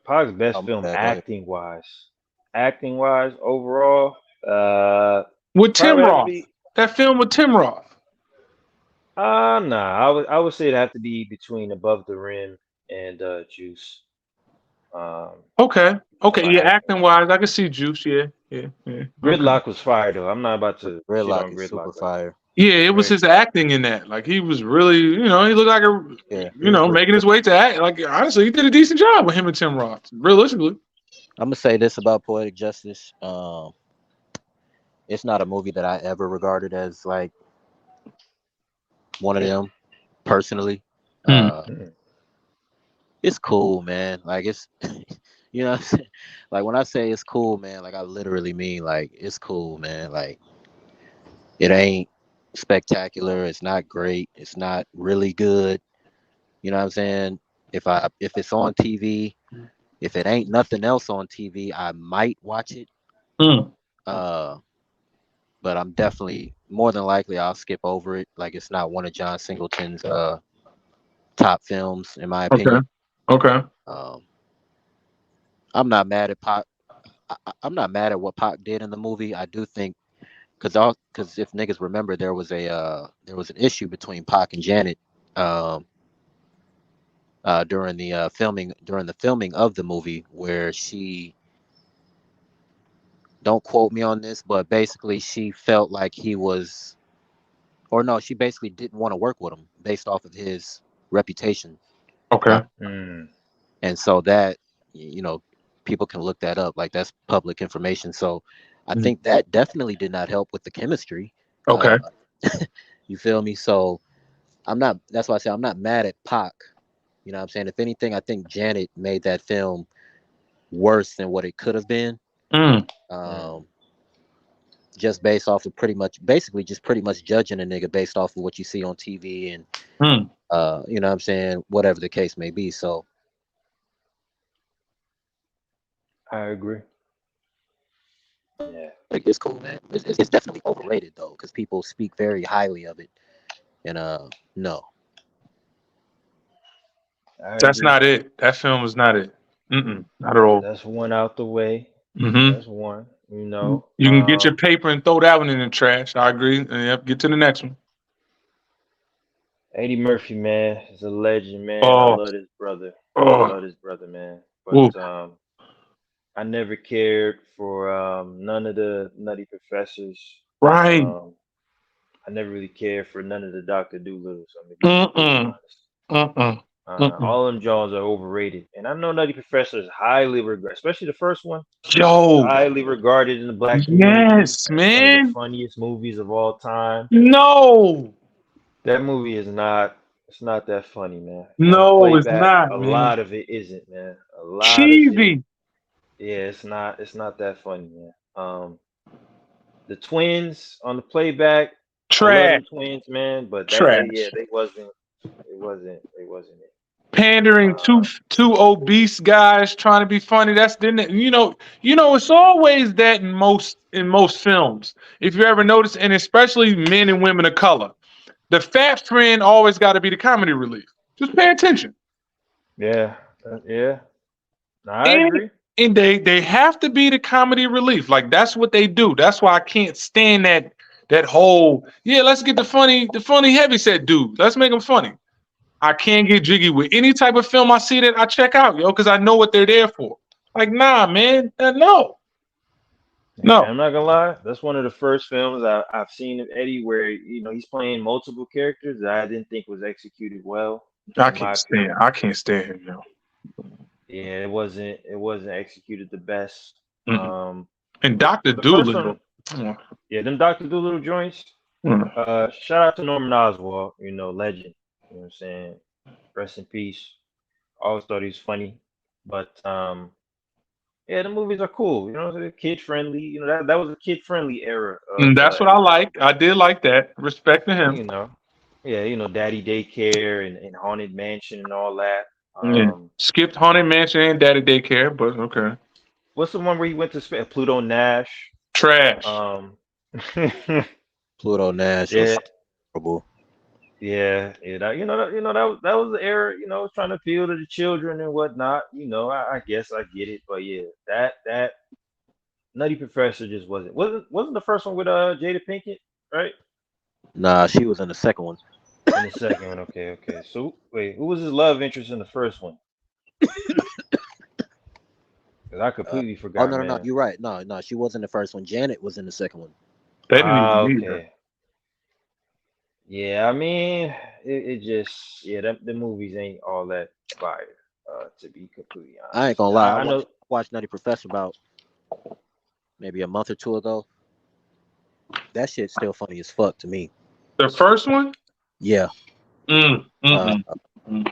Pac's best oh, my film bad, go ahead. acting wise, overall, With Tim probably have to Roth. be. That film with Tim Roth. Nah. I would say it have to be between Above the Rim and Juice. Okay. From Okay. an Yeah, acting acting wise. wise, I can see Juice. Yeah. Okay. Gridlock was fire though. I'm not about to shit Gridlock on is super Gridlock like that. fire. Yeah, it was Very his fire. acting in that. Like he was really, he looked like Yeah, he was really making good. his way to act. Like honestly, he did a decent job with him and Tim Roth. Realistically. I'm gonna say this about Poetic Justice. It's not a movie that I ever regarded as like one of them personally. Hmm. Uh, it's cool, man. Like it's, what I'm saying? Like when I say it's cool, man, like I literally mean like it's cool, man. Like it ain't spectacular. It's not great. It's not really good. You know what I'm saying? If it's on TV, if it ain't nothing else on TV, I might watch it. Hmm. Uh, but I'm definitely more than likely I'll skip over it. Like it's not one of John Singleton's top films in my Okay. opinion. Okay. Um, I'm not mad at Pac. I'm not mad at what Pac did in the movie. I do think because if niggas remember, there was an issue between Pac and Janet. Um, during the filming of the movie, where she, don't quote me on this, but basically she felt like he was, or no, she basically didn't want to work with him based off of his reputation. Uh, Okay. Mm, and so that, you know, people can look that up, like that's public information. So I Mm. think that definitely did not help with the chemistry. uh Okay. you feel me? So I'm not, that's why I say I'm not mad at Pac. You know what I'm saying? If anything, I think Janet made that film worse than what it could have been. Mm. mm. um just based off of pretty much, basically just pretty much judging a nigga based off of what you see on TV, and Mm. you know what I'm saying, whatever the case may be. So I agree. Yeah, like, it's cool, man. It's definitely overrated though, because people speak very highly of it. And no. I That's agree. not it. That film is not it. Mm-mm. Not at all. That's one out the way. Mm-hmm. That's one. You know, You can get your paper and throw that one in the trash. I agree. Yep. Get to the next one. Eddie Murphy, man, is a legend, man. I Oh. love this brother. I Oh. love this brother, man. But Ooh. I never cared for none of the Nutty Professors. Right. Um, I never really cared for none of the Doctor Doolittles. I'm gonna be completely Mm-mm. honest. Mm-mm. Mm-mm. All of them Jones are overrated, and I know Nutty Professor is highly regarded, especially the first one. It's Yo. highly regarded in the black community Yes, as one of the man. funniest movies of all time. No. That movie is not. It's not that funny, man. On the No, it's playback, not, a man. lot of it isn't, man. A lot of it, Cheesy. yeah, it's not. It's not that funny, man. The twins on the playback, I love Trash. them twins, man. But yeah, Trash. they wasn't. It wasn't it. Pandering Uh, two obese guys trying to be funny. That's then it's always that in most films. If you ever notice, and especially men and women of color, the fat friend always got to be the comedy relief. Just pay attention. yeah, yeah. No, I And agree. and they have to be the comedy relief. Like that's what they do. That's why I can't stand that whole let's get the funny heavyset dude. Let's make him funny. I can't get jiggy with any type of film I see that I check out, because I know what they're there for. Like, nah, man, no, And no. I'm not gonna lie, that's one of the first films I've seen of Eddie where he's playing multiple characters that I didn't think was executed well, I in my can't stand. opinion. I can't stand him, yo. Yeah, it wasn't executed the best. Mm-mm. Um, And Doctor the first one, Doolittle. Mm, yeah, them Doctor Dolittle joints. mm. Shout out to Norman Oswald, legend. You know what I'm saying? Rest in peace. Always thought he was funny, but yeah, the movies are cool. They're kid friendly. That was a kid friendly era of And that's what I Eddie like. Murphy. I did like that. Respect to him. You know, yeah, Daddy Daycare and Haunted Mansion and all that. Yeah. Skipped Haunted Mansion and Daddy Daycare, but okay. What's the one where he went to Pluto Nash? Trash. Um, Pluto Nash was yeah, horrible. yeah. That was the era. Trying to appeal to the children and whatnot. I guess I get it, but yeah, that Nutty Professor just wasn't the first one with Jada Pinkett, right? Nah, she was in the second one. In the second one, okay. So wait, who was his love interest in the first one? Because I uh, completely oh forgot, no, no, no, man. you're right. No, she was in the first one. Janet was in the second one. They didn't even Ah, need her. okay. Yeah, I mean, it just the movies ain't all that fire. To be completely I ain't honest, gonna lie. I know. I watched Nutty Professor about maybe a month or two ago. That shit's still funny as fuck to me. The first one. Yeah. Mm, Uh, mm-mm. Mm.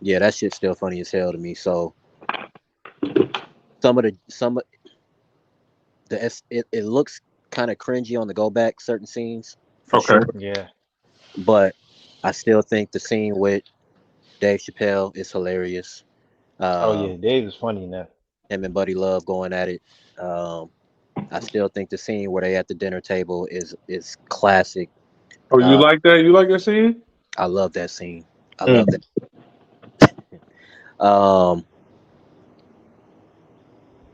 yeah, that shit's still funny as hell to me. So some of it looks kind of cringy on the go back, certain scenes for Okay. sure. Yeah. But I still think the scene with Dave Chappelle is hilarious. Oh Um, yeah, Dave is funny in that. him and Buddy Love going at it. Um, I still think the scene where they at the dinner table is classic. Oh, you Uh, like that? You like that scene? I love that scene. I love Mm. that. Um,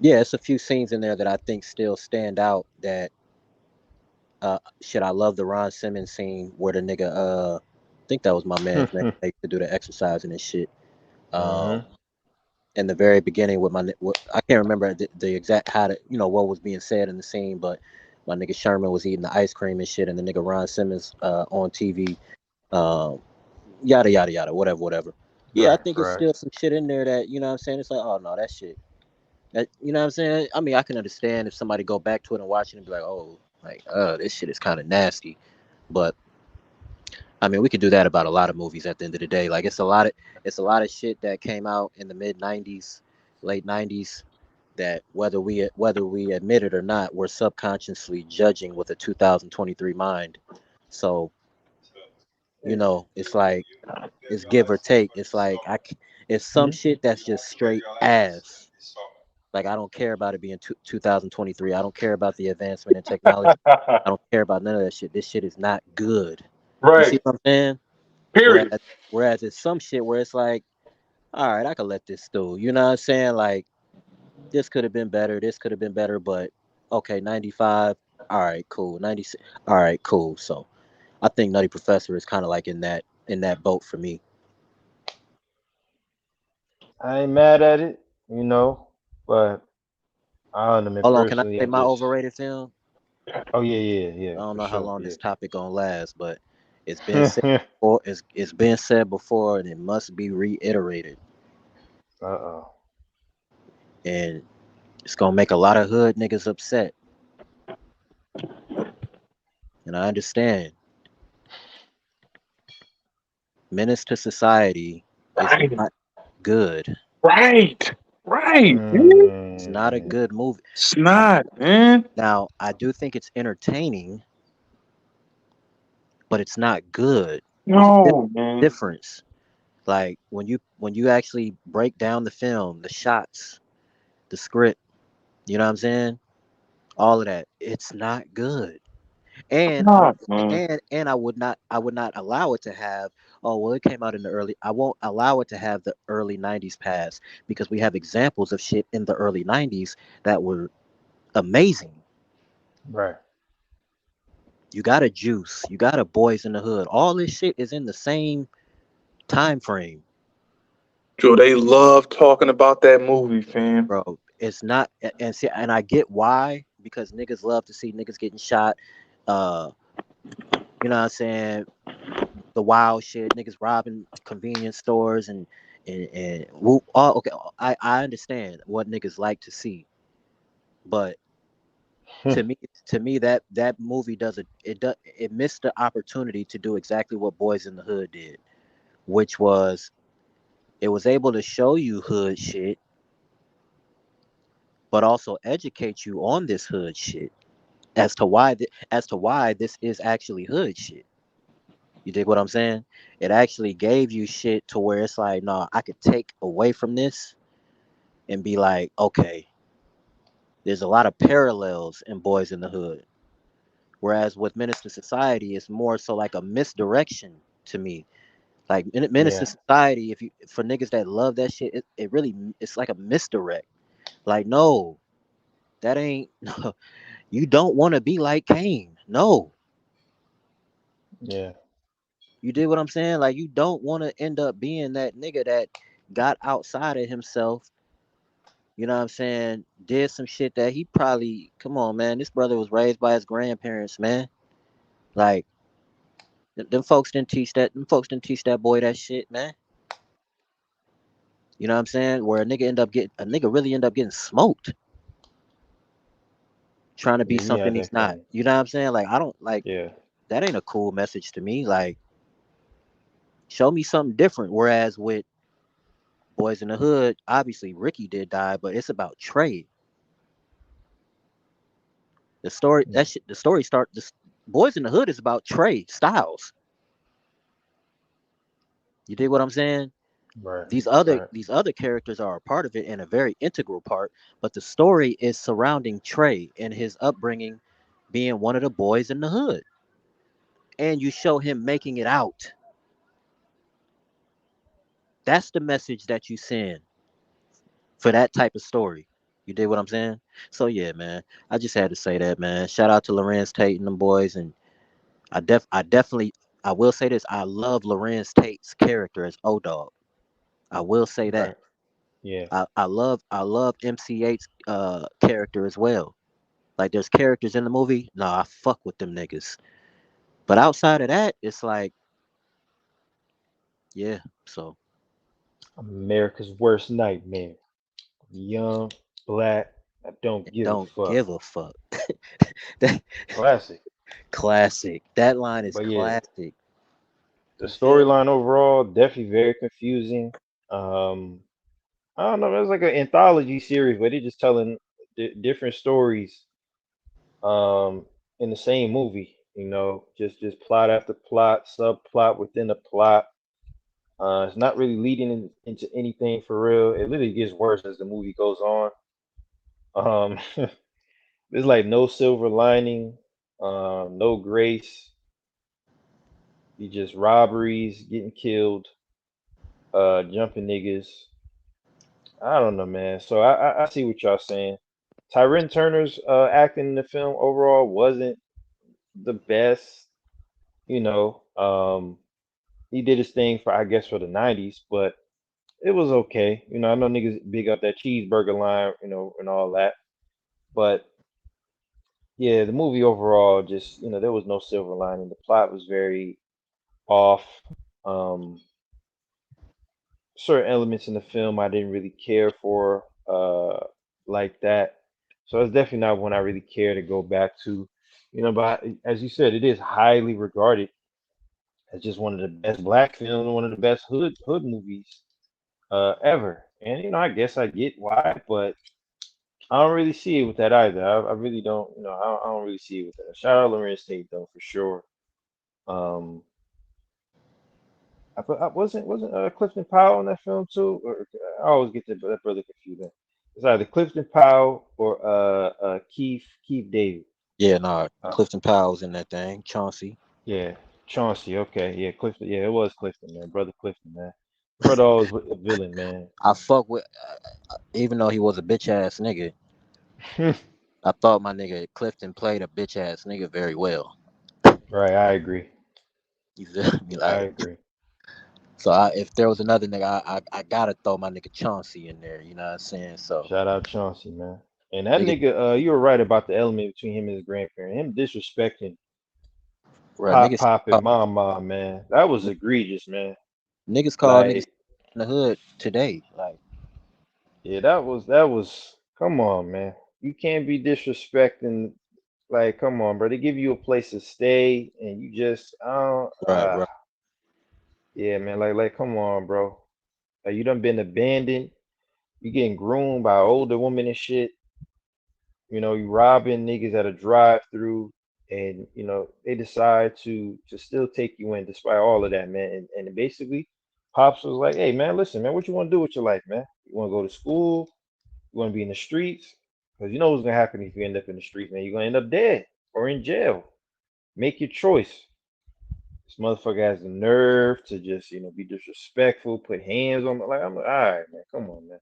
yeah, it's a few scenes in there that I think still stand out. That shit, I love the Ron Simmons scene where the nigga I think that was my man's name. They used to do the exercising and shit. Um, Mm-hmm. in the very beginning with I can't remember the exact how to what was being said in the scene, but my nigga Sherman was eating the ice cream and shit, and the nigga Ron Simmons on TV, um, yada yada yada, whatever, whatever. Yeah, I Right, think it's right. still some shit in there that what I'm saying. It's like, oh no, that shit. That what I'm saying. I mean, I can understand if somebody go back to it and watch it and be like, oh, like, this shit is kind of nasty, but I mean, we could do that about a lot of movies at the end of the day. Like it's a lot of shit that came out in the mid '90s, late '90s that whether we admit it or not, we're subconsciously judging with a 2023 mind. So, it's like it's give or take. It's like it's some Hmm. shit that's just straight ass. Like I don't care about it being 2023. I don't care about the advancement in technology. I don't care about none of that shit. This shit is not good. You see Right. what I'm saying? Whereas, Period. whereas it's some shit where it's like, all right, I could let this through. You know what I'm saying? Like, this could have been better. This could have been better, but okay, 95. All right, cool. 96. All right, cool. So I think Nutty Professor is kind of like in that boat for me. I ain't mad at it, but I don't know, man. Hold on, can I Personally, say I my just. overrated film? Oh yeah, yeah, I yeah, don't for know how sure. long Yeah. this topic gonna last, but it's been said before. It's been said before, and it must be reiterated. Uh-oh. And it's gonna make a lot of hood niggas upset. And I understand. Menace to Society is Right. not good. Right. Right. Man. It's not a Mm, good movie. It's I, not, man. now, I do think it's entertaining, but it's not good. There's a No, man. difference. Like when you actually break down the film, the shots, the script, you know what I'm saying? All of that, it's not good. It's And I don't not, man. and I would not allow it to have, oh well, it came out in the early, I won't allow it to have the early 90s pass, because we have examples of shit in the early 90s that were amazing. right. You got a Juice, you got a Boys in the Hood, all this shit is in the same time frame. Joe, they love talking about that movie, fam. Bro, it's not, and see, and I get why, because niggas love to see niggas getting shot, uh you know what I'm saying, the wild shit, niggas robbing convenience stores and whoop. Oh, okay, I understand what niggas like to see, but to me, that movie it missed the opportunity to do exactly what Boys in the Hood did, which was it was able to show you hood shit, but also educate you on this hood shit as to why this is actually hood shit. You dig what I'm saying? It actually gave you shit to where it's like, nah, I could take away from this and be like, okay, there's a lot of parallels in Boys in the Hood. Whereas with Menace to Society, it's more so like a misdirection to me. Like Menace to Yeah, Society, if you for niggas that love that shit, it really it's like a misdirect. Like, no, that ain't you don't want to be like Kane. No. yeah, You did what I'm saying? Like you don't want to end up being that nigga that got outside of himself, you know what I'm saying? Did some shit that he probably, come on, man. This brother was raised by his grandparents, man. Like, them folks didn't teach that boy that shit, man. You know what I'm saying? Where a nigga really end up getting smoked trying to be yeah. We something had he's that not. coming. You know what I'm saying? Like, I don't like Yeah, that ain't a cool message to me. Like, show me something different. Whereas with Boys in the Hood, obviously Ricky did die, but it's about Trey. yeah. The story start this Boys in the Hood is about Trey Styles. You dig what I'm saying? Right, right. These other characters are a part of it and a very integral part, but the story is surrounding Trey and his upbringing being one of the boys in the hood. And you show him making it out. That's the message that you send for that type of story. You did what I'm saying? So yeah, man. I just had to say that, man. Shout out to Lorenz Tate and them boys. And I definitely I will say this. I love Lorenz Tate's character as O Dog. I will say that. Right. Yeah. I love MC8's character as well. Like there's characters in the movie. Nah, I fuck with them niggas. But outside of that, it's like, yeah. So America's worst nightmare. Young, black. I don't and give a don't fuck. give a fuck. That Classic. classic. That line is But yeah, classic. the You feel me? storyline overall definitely very confusing. Um, I don't know. It's like an anthology series where they're just telling different stories um in the same movie. Just plot after plot, subplot within a plot. It's not really leading into anything for real. It literally gets worse as the movie goes on. Um, there's like no silver lining, no grace. You just robberies, getting killed, jumping niggas. I don't know, man. So I see what y'all saying. Tyrone Turner's acting in the film overall wasn't the best. You know, he did his thing for I guess for the '90s, but it was okay. I know niggas big up that cheeseburger line, and all that. But yeah, the movie overall just there was no silver lining. The plot was very off. Um, Certain elements in the film I didn't really care for like that. So it's definitely not one I really care to go back to. But as you said, it is highly regarded as just one of the best black films, one of the best hood movies ever. And I guess I get why, but I don't really see it with that either. I really don't. I don't really see it with that. Shout out Lorenz Tate though for sure. Um, I wasn't Clifton Powell in that film too? Or I always get that brother confused. It's either Clifton Powell or Keith David. Yeah, nah. Uh, Clifton Powell's in that thing. Chauncey. yeah, Chauncey. Okay, yeah, Clifton. Yeah, it was Clifton, man. Brother Clifton, man. Brother always a villain, man. I fuck with, even though he was a bitch ass nigga. I thought my nigga Clifton played a bitch ass nigga very well. Right, I agree. You feel me? I Like, agree. so if there was another nigga, I gotta throw my nigga Chauncey in there. You know what I'm saying? So Shout out Chauncey, man. And that nigga, nigga, you were right about the element between him and his grandparent. Him disrespecting bro, Pop and Mom, man. That was egregious, man. niggas call niggas Like, in the hood today. Like, yeah, that was. Come on, man. You can't be disrespecting. Like, come on, bro. They give you a place to stay, and you just, I don't. right. Yeah, man. Like, come on, bro. Like, you done been abandoned. You getting groomed by older women and shit. You robbing niggas at a drive-through, and they decide to still take you in despite all of that, man. And basically, Pops was like, "Hey, man, listen, man, what you want to do with your life, man? You want to go to school? You want to be in the streets? Because you know what's gonna happen if you end up in the streets, man. You're gonna end up dead or in jail. Make your choice." This motherfucker has the nerve to just, be disrespectful, put hands on me. Like, I'm like, all right, man, come on, man.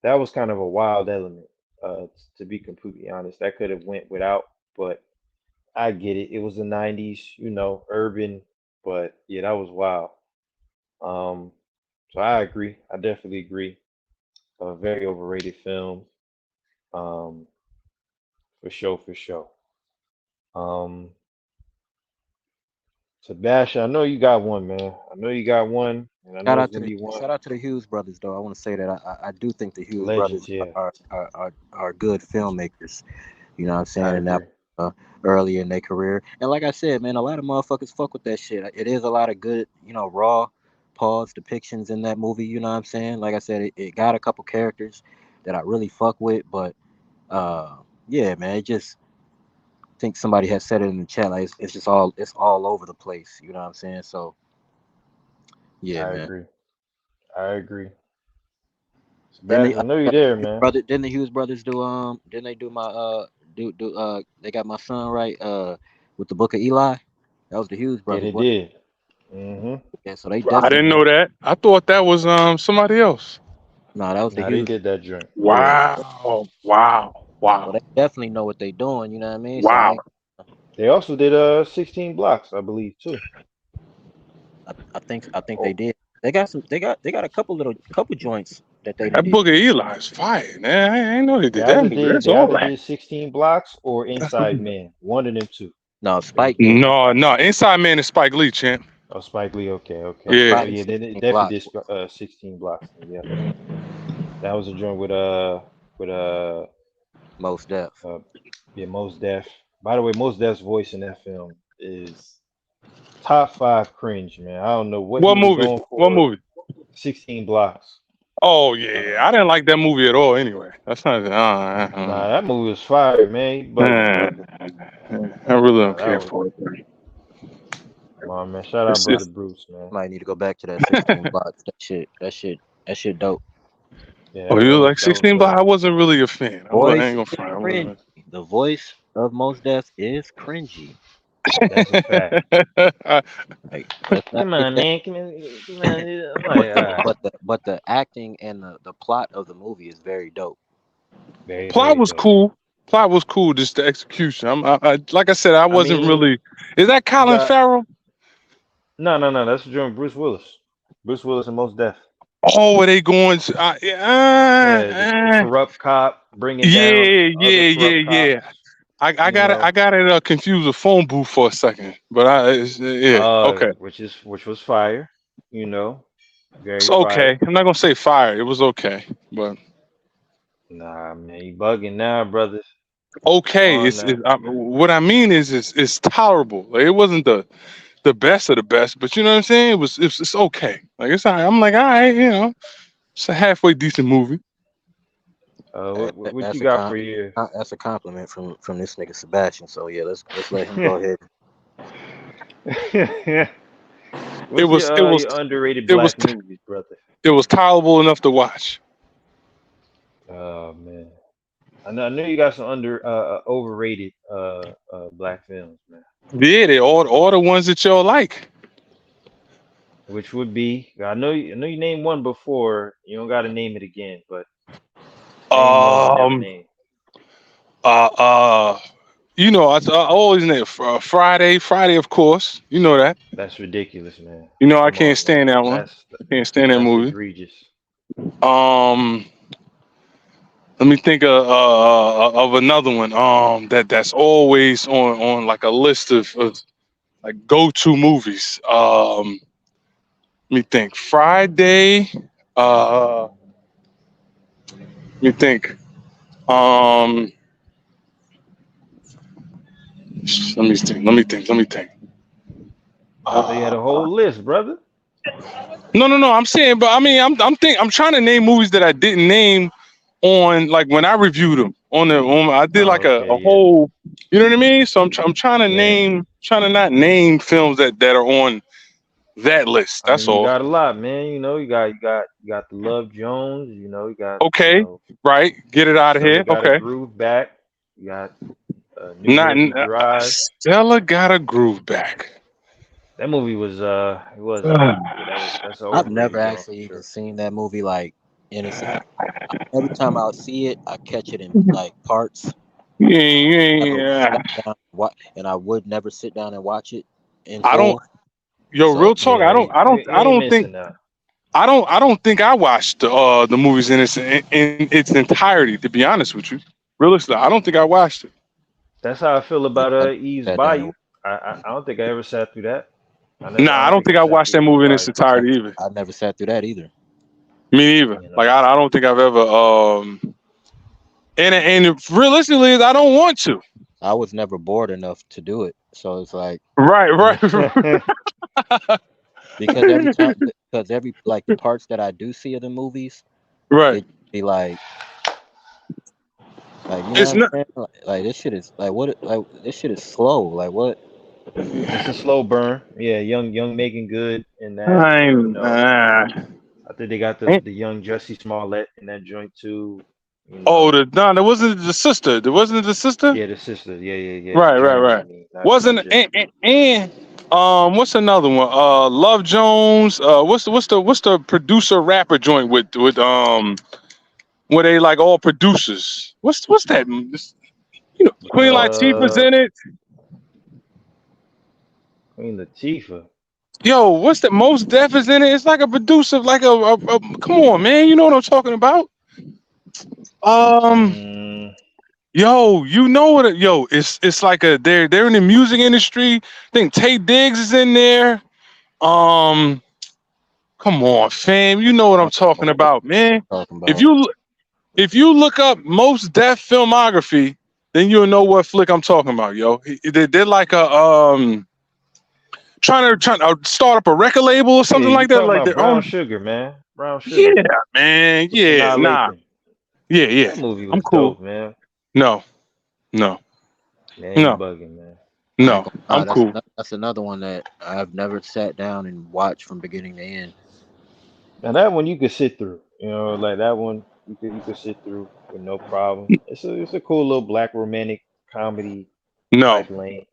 That was kind of a wild element, to be completely honest. That could have went without, but I get it. It was the '90s, urban, but yeah, that was wild. Um, so I agree. I definitely agree. A very overrated film, um, for sure, for sure. Um, Sebastian, I know you got one, man. I know you got one, and I know it's gonna be one. Shout out to the Hughes brothers though. I want to say that I do think the Hughes Legends, brothers yeah. are good filmmakers. You know what I'm saying? I And that agree. early in their career. And like I said, man, a lot of motherfuckers fuck with that shit. It is a lot of good, raw pause depictions in that movie. You know what I'm saying? Like I said, it got a couple characters that I really fuck with, but uh, yeah, man, it just think somebody has said it in the chat. Like it's just all over the place. You know what I'm saying? So yeah, I man. agree. I agree. Then they Sebastian, I know you're there, man. didn't the Hughes brothers do didn't they do my they got my son right with the Book of Eli? That was the Hughes Yeah, brothers. they What? did. Hmm. Yeah, so they I didn't definitely know that. I thought that was somebody else. no, that was the Nah, they Hughes. did that joint. Yeah, Wow. Wow. so Wow. they definitely know what they doing. You know what I mean? So I Wow. ain't. They also did 16 blocks, I believe, too. I think they Oh, did. They got some. They got a couple joints that they done That did. Book of Eli's fire, man. I ain't know they They did that either movie. did That's they all either right. did 16 blocks or Inside Man. One of them two. No, It was Spike did. different. No, no. Inside Man is Spike Lee, champ. Oh, Spike Lee. Okay, okay. Yeah. Oh Spike yeah, did then it 16 definitely blocks. did 16 blocks. Yeah, that was a joint with Most Def. uh yeah, Mos Def. By the way, Mos Def's voice in that film is top five cringe, man. I don't know what he What was movie? going What for. movie? 16 blocks. Oh yeah, Uh, I didn't like that movie at all. Anyway, that's not. nah, that movie was fire, man. You bugging, brother. I really don't Nah, that care was. for it. Come on, man. Shout out, It's brother just Bruce, man. Might need to go back to that 16 blocks. That shit dope. Yeah, oh, that you was like that was 16, but dope. I wasn't really a fan. I Voice ain't gonna is front. I cringy. wasn't. The voice of Most Def is cringy. That's a fact. Like let's not Come take on, that. man. Come on. I'm like, all right. But the acting and the plot of the movie is very dope. Very, Plot very was dope. cool. Plot was cool. Just the execution. Like I said, I I wasn't mean, really. Is that you Colin got Farrell? no, no, no. That's the joint Bruce Willis. Bruce Willis and Most Def. Oh, are they going to? Yeah, the corrupt cop bringing down Yeah, other yeah, yeah, corrupt yeah. cops. I You got it. know, I got it. Confused with phone booth for a second, but yeah, okay. which was fire. You know, It's very okay. fire. I'm not gonna say fire. It was okay, but Nah, man, you bugging now, brothers. Come okay. on now. What I mean is it's tolerable. Like, it wasn't the best of the best, but you know what I'm saying. It's okay. Like it's all right. I'm like, all right, it's a halfway decent movie. What you got for you? That's a compliment from this nigga Sebastian. So yeah, let's let him go ahead. It What's was it was your underrated it was black movies, brother? it was tolerable enough to watch. Oh man, I know you got some overrated black films, man. Yeah, they all the ones that y'all like. Which would be I know you named one before. You don't got to name it again, but name one you never Um. named. Uh. Uh. I always name Friday, of course. You know that. That's ridiculous, man. You know I Come can't on, man. stand that one. I can't stand that That's movie. egregious. Um, let me think of another one. That's always on like a list of like go to movies. Let me think. Friday. Let me think. Um, let me think. Let me think. Let me think. I thought you had a Uh, whole list, brother. no. I'm saying, but I mean, I'm trying to name movies that I didn't name on like when I reviewed them I did Oh, like okay, a yeah, whole, you know what I mean? So I'm trying to yeah. trying to not name films that are on that list. I That's mean, you all. got a lot, man. You know, you got the Love Jones. You know, you Okay, know, right. Get it out of Stella here. got a Okay. groove back. You got New Not Jersey Drive. Stella got a groove back. That movie was it was yeah, that's an I've never overrated joint for actually even sure. seen that movie like in its every time I see it, I catch it in like parts. Never Yeah. sat down and I would never sit down and watch it in I don't. full. Yo, So real talk. Yeah, you I ain't don't think. missing that. I don't think I watched the movies in its entirety. To be honest with you, realistically, I don't think I watched it. That's how I feel yeah, about I Eve's sat down and Bayou. I don't think I ever sat through that. Nah, I I don't don't think I think I sat watched through that Eve's movie in its Bayou. entirety either. I never sat through that either. Me neither. You Like know, I don't think I've ever and realistically, I don't want to. I was never bored enough to do it. So it's like Right, right, because every time because every like the parts that I do see of the movies, right. it be like you know It's what I'm not. saying? Like this shit is like like this shit is slow. Like what? it's a slow burn. Yeah, young making good in that. I You ain't, know, I think they got ain't- the young Jesse Smollett in that joint too. You oh, know, no, there wasn't the sister. There wasn't the sister. yeah, the sister. Yeah. The Right, right, journey. I right. mean, not Wasn't Jesse. what's another one? Love Jones. What's the producer rapper joint with where they like all producers? What's that? Queen Latifah's Uh, in it. Queen Latifah. Yo, what's the most Def is in it? It's like a producer, like a come on, man. You know what I'm talking about? Um, Mm, yo, you know what? Yo, it's like they're in the music industry. I think Tay Diggs is in there. Um, come on, fam. You know what I I'm don't know talking what about, man. you're talking If about. you if you look up most Def filmography, then you'll know what flick I'm talking about, yo. They're like a trying to start up a record label or yeah, something you like that, talking like about their Brown own. Sugar, man? Brown Yeah, Sugar man. with Yeah, Sanaa nah. Lathan. Yeah, yeah. That movie I'm was cool. dope, man. No, no, Man, you no, bugging, man. I ain't no. gonna lie. I'm cool. That's another one that I've never sat down and watched from beginning to end. Now that one you could sit through. You know, like that one you could sit through with no problem. It's a cool little black romantic comedy No, type lane.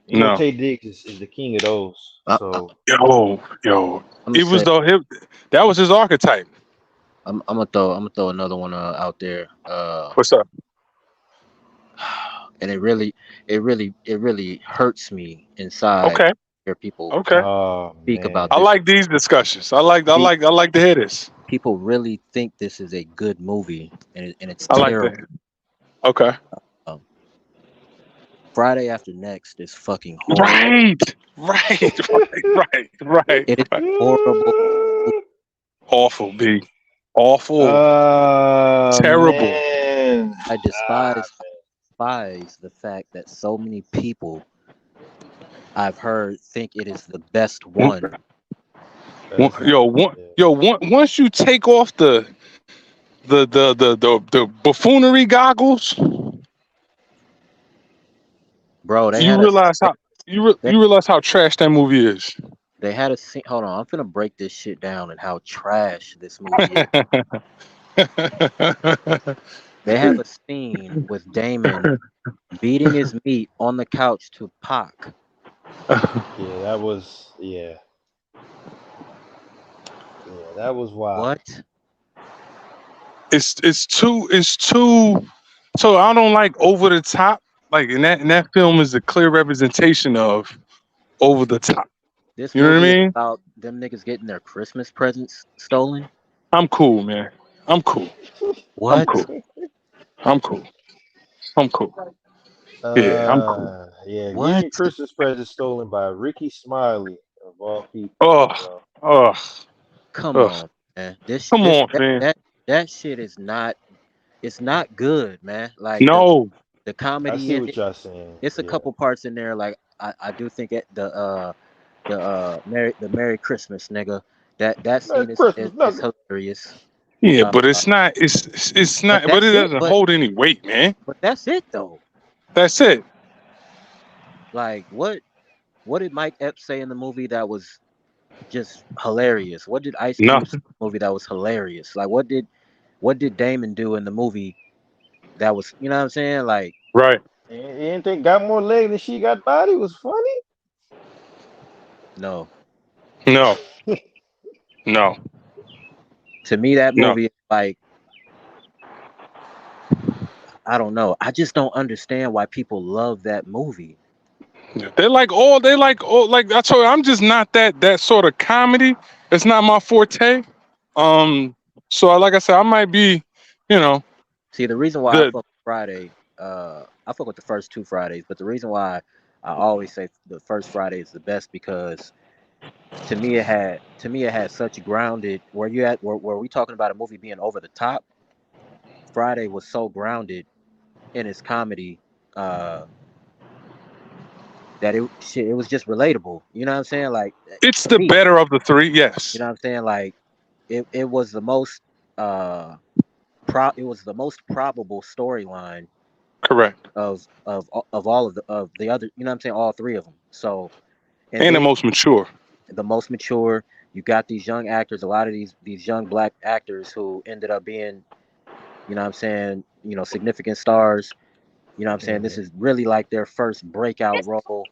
You know, no. Tay Diggs is the king of those. I'm So Yo. gonna It was say that was his archetype. I'm gonna throw another one out there. What's up? And it really hurts me inside Okay, to hear people okay. oh speak about man. I this. like these discussions. Pe- I like to hear this. People really think this is a good movie, and it's I like terrible. that. Okay. Um, Friday After Next is fucking horrible. Right. Right. It is Right. horrible. Awful, B. Awful. Oh Terrible. man. I despise the fact that so many people I've heard think it is the best one. It's not. Yeah. Once you take off the buffoonery goggles, Bro, you realize how they, you realize how trash that movie is. they had a scene. Hold on, I'm gonna break this shit down and how trash this movie is. They have a scene with Damon beating his meat on the couch to Pac. Yeah, that was yeah. Yeah, that was wild. What? It's too so I don't like over the top. Like in that film is a clear representation of over the top. This You know what I movie is mean? about them niggas getting their Christmas presents stolen. I'm cool, man. I'm cool. I'm What? cool. I'm cool. I'm cool. Yeah, I'm cool. Yeah, getting What? your Christmas present stolen by Ricky Smiley of all people. Oh, You know, oh, Come oh. on, man. This Come this on, fam. that shit is not. It's not good, man. Like No. the I comedy see in what it. y'all saying. It's a Yeah, couple parts in there. Like I do think the Merry Christmas nigga. That Merry scene is Christmas, is, is nigga. hilarious. Yeah, Uh, but it's not. It's but not. But that's it it. doesn't But hold any weight, man. but that's it though. That's it. Like what did Mike Epps say in the movie that was just hilarious? What did Ice Cube say Nothing. in the movie that was hilarious? Like what did Damon do in the movie that was, you know what I'm saying? Like Right. Anything got more leg than she got body was funny. no. No. No. To me that No. movie is like, I don't know. I just don't understand why people love that movie. Like I told you, I'm just not that sort of comedy. It's not my forte. So like I said, I might be, you know, See, the reason why I the fuck with Friday, I fuck with the first two Fridays, but the reason why I always say the first Friday is the best because to me it had such grounded where we talking about a movie being over the top. Friday was so grounded in its comedy, uh, that it was just relatable. You know what I'm saying? Like it's to the me, better of the three. you Yes. know what I'm saying? Like it was the most uh it was the most probable storyline Correct. of all of the other, you know what I'm saying, all three of them. So, and And the then most mature. the most mature, you got these young actors, a lot of these young black actors who ended up being, you know what I'm saying, significant stars. You know what I'm saying? This Mhm. is really like their first breakout role.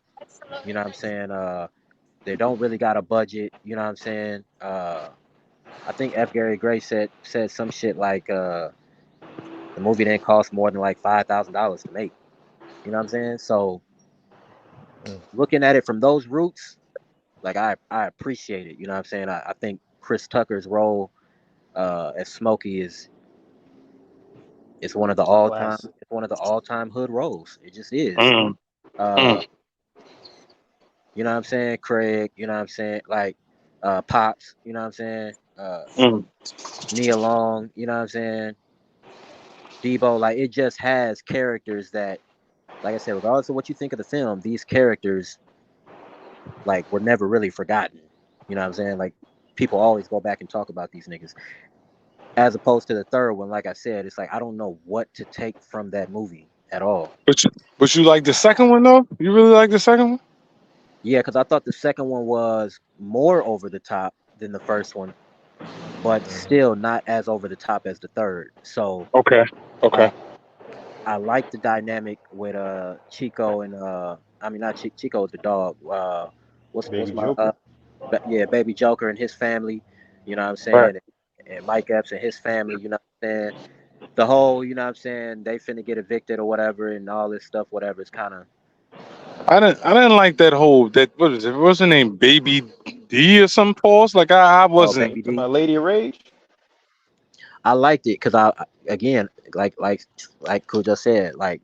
You know what I'm saying? They don't really got a budget, you know what I'm saying? I think F. Gary Gray said some shit like the movie didn't cost more than like $5,000 to make. You know what I'm saying? So Mm. looking at it from those roots, Like I appreciate it. You know what I'm saying? I think Chris Tucker's role as Smokey is one of the It's a classic. all time hood roles. It just is. Mm, Uh, mm, you know what I'm saying? Craig. You know what I'm saying? Like Pops. You know what I'm saying? mm. Nia Long. You know what I'm saying? Debo. Like it just has characters that, like I said, regardless of what you think of the film, these characters like were never really forgotten. You know what I'm saying? Like people always go back and talk about these niggas. As opposed to the third one, like I said, it's like I don't know what to take from that movie at all. But you like the second one though? You really like the second one? Yeah, because I thought the second one was more over the top than the first one, but Hmm. still not as over the top as the third. So Okay. uh, Okay. I like the dynamic with Chico and I mean not Chico is the dog. What's Baby my Joker. yeah, Baby Joker and his family. You know what I'm Right. saying? And Mike Epps and his family. You know what I'm saying? The whole, you know what I'm saying, they finna get evicted or whatever and all this stuff, whatever. It's kind of, I didn't like that whole that what is it? What's her name? Baby D or some pause? Like I oh, wasn't Baby Talking D. about Lady of Rage. I liked it because again, like Cujo said, like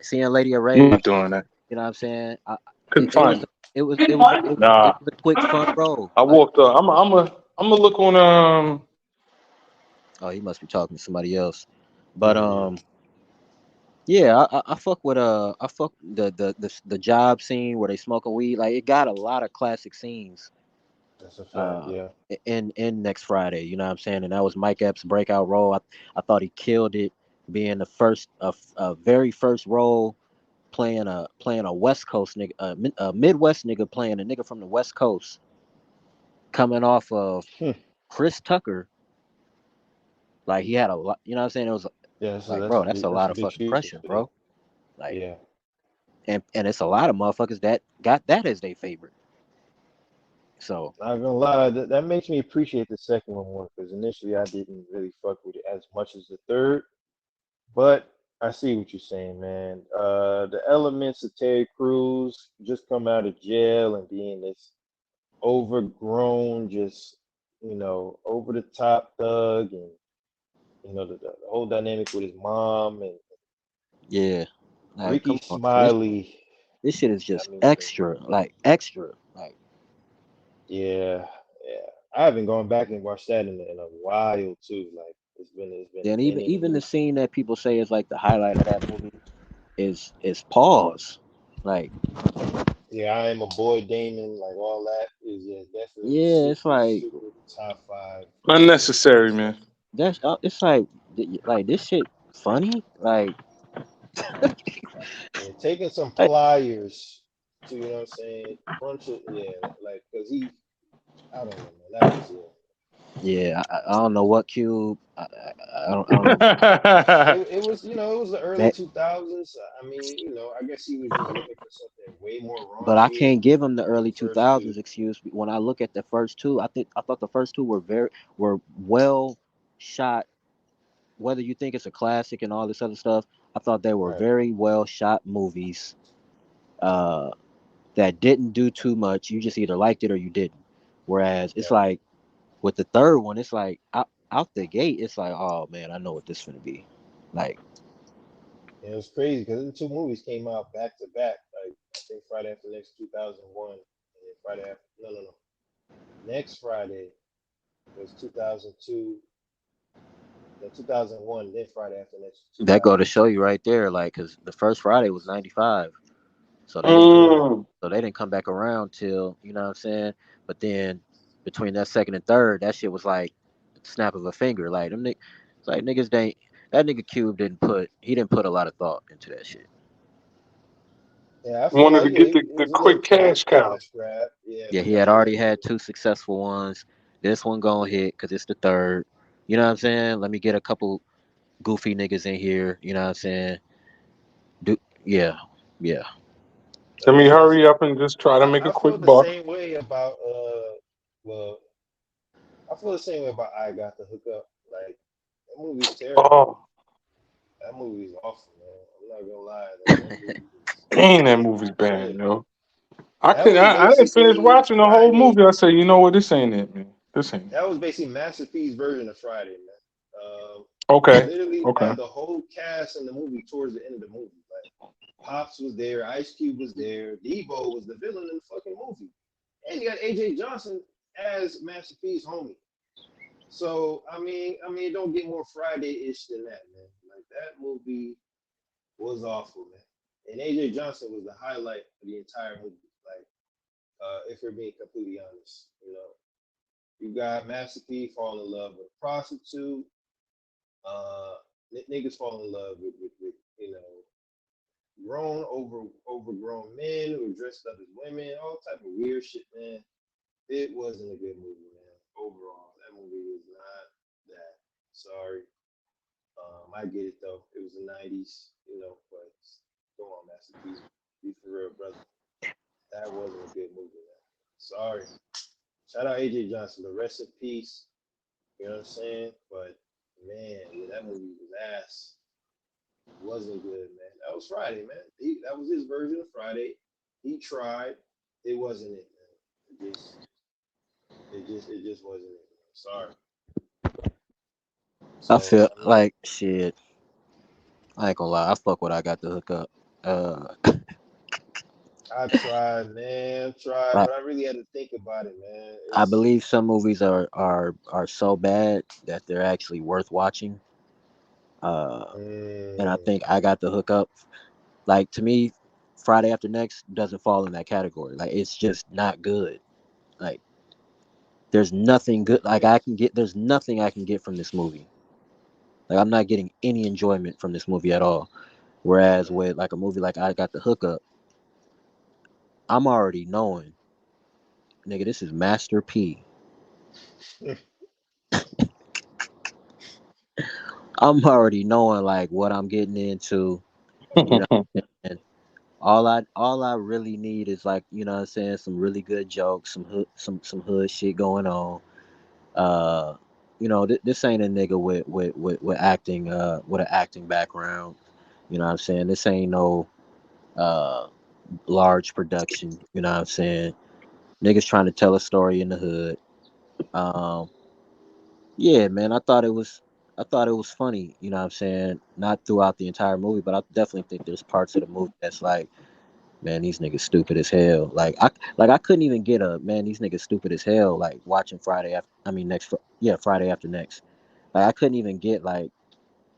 seeing Lady of not Rage, doing that. you know what I'm saying? Couldn't It was, find it. it Nah. was a quick, fun role. I Like, walked up. I'm gonna look on oh, he must be talking to somebody else. But, Yeah, yeah, I fuck with, I fuck the job scene where they smoking weed. Like, it got a lot of classic scenes that's a fact. uh Yeah. in next Friday, you know what I'm saying? And that was Mike Epps' breakout role. I thought he killed it, being the first a very first role playing a West Coast nigga, a Midwest nigga playing a nigga from the West Coast, coming off of Hmm. Chris Tucker. Like he had a lot, you know what I'm saying? It was Yeah. like, That's a bro, that's a big. That's lot a of big fucking shoes to pressure, fill. bro. Like, Yeah. and it's a lot of motherfuckers that got that as their favorite. So Not gonna lie, that makes me appreciate the second one more because initially I didn't really fuck with it as much as the third. But I see what you're saying, man. The elements of Terry Crews just come out of jail and being this overgrown, just over the top thug, and the whole dynamic with his mom and yeah, like Ricky come on, this Smiley. this shit is I just mean, extra, like extra, like. yeah, yeah. I haven't gone back and watched that in a while too. Like it's been Then a minute even and the scene that people say is like the highlight of that movie is pause. Like, yeah, I am a boy Damon, like all that is yeah, definitely yeah, it's super, like super top five unnecessary, movies. man. that's it's like this shit funny. Like, Yeah, taking some like, pliers to, you know what I'm saying, punch it, yeah, like, cause I don't know, man, that was yeah. yeah, I don't know what Cube. I don't know. It was, it was the early That, 2000s. I mean, I guess he was just looking for something way more but I raunchy can't give him the than the early two first two. thousands excuse. When I look at the first two, I thought the first two were well shot. Whether you think it's a classic and all this other stuff, I thought they were Right. very well shot movies. Uh, that didn't do too much. You just either liked it or you didn't. Whereas it's Yep. like with the third one, it's like out the gate, it's like, oh man, I know what this finna be. Like, And it was crazy because the two movies came out back to back. Like I think Friday After Next 2001, and then Friday after no. Next Friday was 2002, then 2001, then Friday After Next that go to 2002. show you right there, like, cause the first Friday was 95. So they didn't Yeah. Mm. so they didn't come back around till, you know what I'm saying? But then between that second and third, that shit was like snap of a finger. Like it's like niggas they that nigga Cube didn't put a lot of thought into that shit. Yeah, I feel Wanted to like yeah, get it the was a quick little cash cow. cash grab. Yeah, Yeah, but he now had he got already to get had it. two successful ones. This one gonna hit because it's the third. You know what I'm saying? Let me get a couple goofy niggas in here. You know what I'm saying? Do yeah, yeah. Let me That's hurry up and just try to make I a quick feel the buck. same way about well, I feel the same way about I Got the Hook Up. Like that movie's terrible. Oh, That movie's awful, man. I'm not gonna lie. That movie is dang, that movie's not bad, good. yo. That was I didn't finish basically watching the whole Friday. movie. I said, you know what, this ain't it, man. This ain't it. That was basically Master P's version of Friday, man. They Okay. literally Okay. had the whole cast in the movie towards the end of the movie. Like Pops was there, Ice Cube was there, Debo was the villain in the fucking movie, and you got AJ Johnson as Master P's homie. So it don't get more Friday-ish than that, man. Like that movie was awful, man. And AJ Johnson was the highlight of the entire movie. Like, if we're being completely honest, you got Master P fall in love with a prostitute. Uh, niggas fall in love with grown overgrown men who are dressed up as women, all type of weird shit, man. It wasn't a good movie, man. Overall, that movie was not that. Sorry. I get it though. It was the '90s, but come on, Master P, be for real, brother. That wasn't a good movie, man. Sorry. Shout out AJ Johnson, the rest in peace. You know what I'm saying? But man, yeah, that movie was ass. It wasn't good, man. That was Friday, man. That was his version of Friday. He tried. It wasn't it, man. It just wasn't it. Man. Sorry. I So feel like shit. I ain't gonna lie. I fuck what I got to hook up. Uh, I tried, man. Tried, like but I really had to think about it, man. I It's believe some movies are so bad that they're actually worth watching. Uh, and I mm, think I got to hook up. Like to me, Friday After Next doesn't fall in that category. Like it's just not good. Like there's nothing good. Like okay. there's nothing I can get from this movie. Like I'm not getting any enjoyment from this movie at all. Whereas with like a movie like I Got the Hookup, I'm already knowing, nigga, this is Master P. I'm already knowing like what I'm getting into. You know, and all I really need is like what I'm saying, some really good jokes, some hood shit going on. Uh, this ain't a nigga with acting with an acting background. You know what I'm saying? This ain't no uh large production. You know what I'm saying? Niggas trying to tell a story in the hood. Um, yeah, man, I thought it was funny. You know what I'm saying? Not throughout the entire movie, but I definitely think there's parts of the movie that's like, man, these niggas stupid as hell. Like I couldn't even get a man, these niggas stupid as hell. Like watching Friday After Next. Like I couldn't even get like,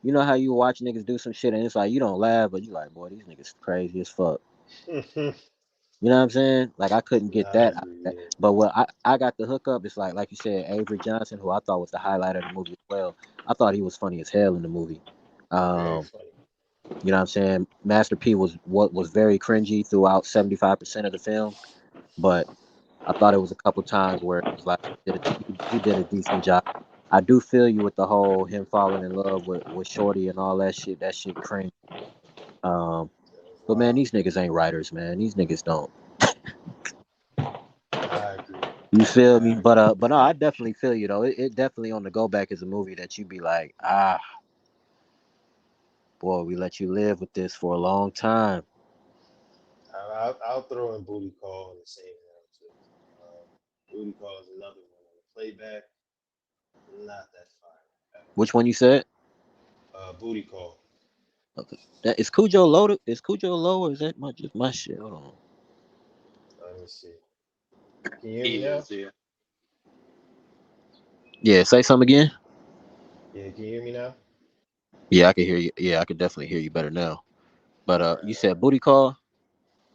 you know how you watch niggas do some shit and it's like you don't laugh, but you like, boy, these niggas crazy as fuck. You know what I'm saying? Like I couldn't get Nah, I that. agree. Yeah, But what I got the hookup is like you said, Avery Johnson, who I thought was the highlight of the movie as well. I thought he was funny as hell in the movie. very Um, funny. you know what I'm saying? Master P was very cringy throughout 75% of the film, but I thought it was a couple times where it was like he did a decent job. I do feel you with the whole him falling in love with Shorty and all that shit. That shit cringe. Um, That was but man, wild. these niggas ain't writers, man. These niggas don't. I agree. You feel me? I agree. But no, I definitely feel you though. It definitely on the go back is a movie that you be like, boy, we let you live with this for a long time. I'll throw in Booty Call in the same round too. Booty Call is another one. On the playback, not that fire at all. Which one you said? Booty Call. Okay. That is Cujo low. Is Cujo low or is that just my shit? Hold on. Let me see. Can you hear me He now? is, yeah. Yeah, say something again. Yeah, can you hear me now? Yeah, I can hear you. Yeah, I can definitely hear you better now. But All right, you all said right. booty call.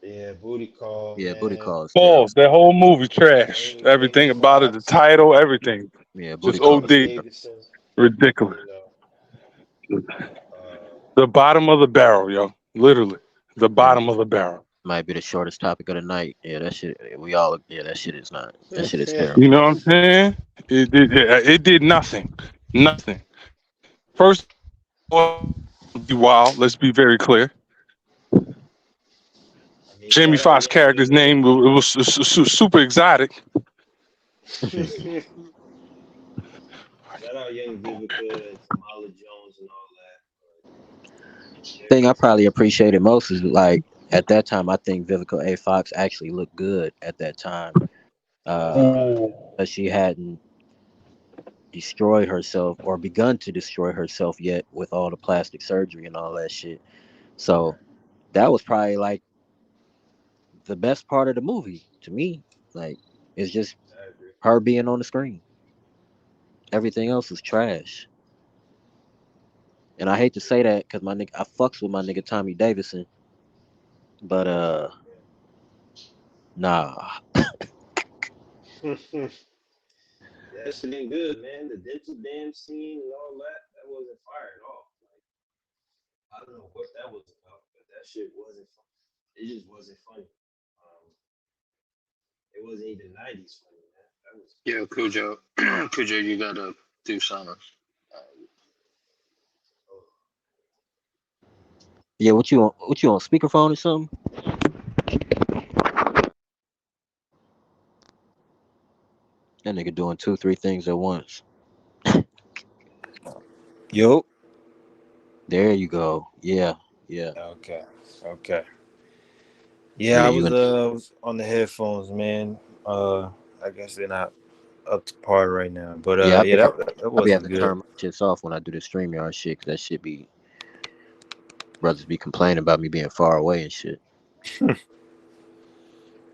Yeah, Booty Call, Yeah, booty man. call is terrible. Balls. That whole movie trash. Jamie Everything about it, the Foxx, title, everything. Yeah, booty Just call is Pete OD. Davidson. Ridiculous. You know, uh, The bottom of the barrel, yo. Literally. The that bottom of the barrel. might be the shortest topic of the night. Yeah, that shit. We all. Yeah, that shit is not. That shit is yeah. terrible. You know what I'm saying? It did nothing. Nothing. First of all, be wild. Let's be very clear. Jamie Shout out Foxx Young character's Vivica. name was super exotic. Shout out Young Vivica and Tamala Jones and all that. But Thing I every probably time, appreciated most is like At that time, I think Vivica A. Fox actually looked good at that time. Uh, Ooh. but she hadn't destroyed herself or begun to destroy herself yet with all the plastic surgery and all that shit. So that was probably like the best part of the movie to me. Like, it's just I agree. her being on the screen. Everything else was trash. And I hate to say that because my nigga, I fucks with my nigga Tommy Davidson, but nah. Yeah. That shit ain't good, man. The dental dam scene and all that, that wasn't fire at all. Like, I don't know what that was about, but that shit wasn't fun. It just wasn't funny. Um, it wasn't even 90s funny, man. That was. Yo, Cujo, Cujo, you gotta do something. Oh, Yeah, what you on? What you on speakerphone or something? That nigga doing two, three things at once. Yo. There you go. Yeah, yeah, Okay. Okay. Yeah, yeah. I You was in? was on the headphones, man. I guess they're not up to par right now. But Yeah, yeah, that I be having wasn't to turn good. my shits off when I do the StreamYard shit, cause that shit be brothers be complaining about me being far away and shit.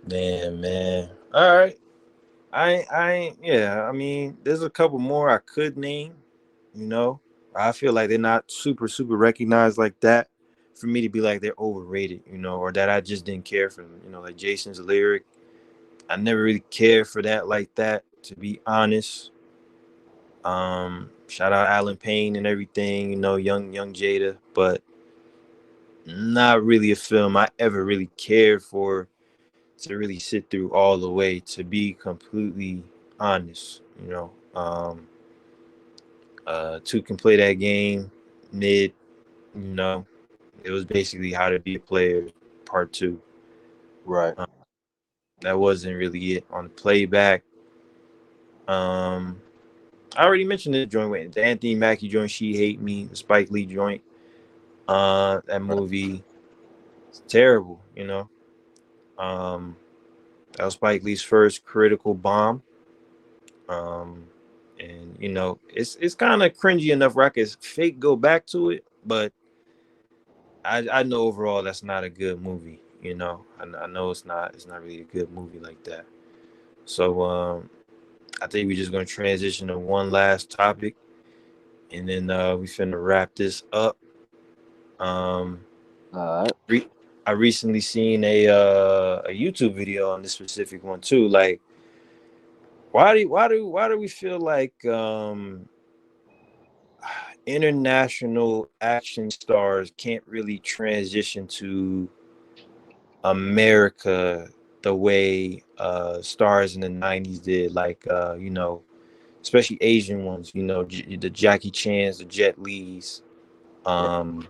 Damn, man. All right. Yeah, I mean, there's a couple more I could name, you know. I feel like they're not super recognized like that for me to be like they're overrated, you know, or that I just didn't care for them, you know, like Jason's lyric. I never really cared for that like that, to be honest. Shout out Alan Payne and everything, you know, young Jada, but not really a film I ever really cared for to really sit through all the way, to be completely honest, you know. Two can play that game mid, you know. It was basically how to be a player part two. Right. Um, that wasn't really it on the playback. Um, I already mentioned this joint with the Anthony Mackie joint, She Hate Me, the Spike Lee joint. That Right. movie is terrible, you know. Um, that was Spike Lee's first critical bomb. Um, and you know, it's kind of cringy enough where I could fake go back to it, but I know overall that's not a good movie. You know, I know it's not really a good movie like that. So I think we're just gonna transition to one last topic, and then we finna wrap this up. Um, All right. re- I recently seen a YouTube video on this specific one too. Like, why do we feel like international action stars can't really transition to America the way stars in the 90s did, like you know, especially Asian ones, you know, the Jackie Chans, the Jet Lees, Right. um,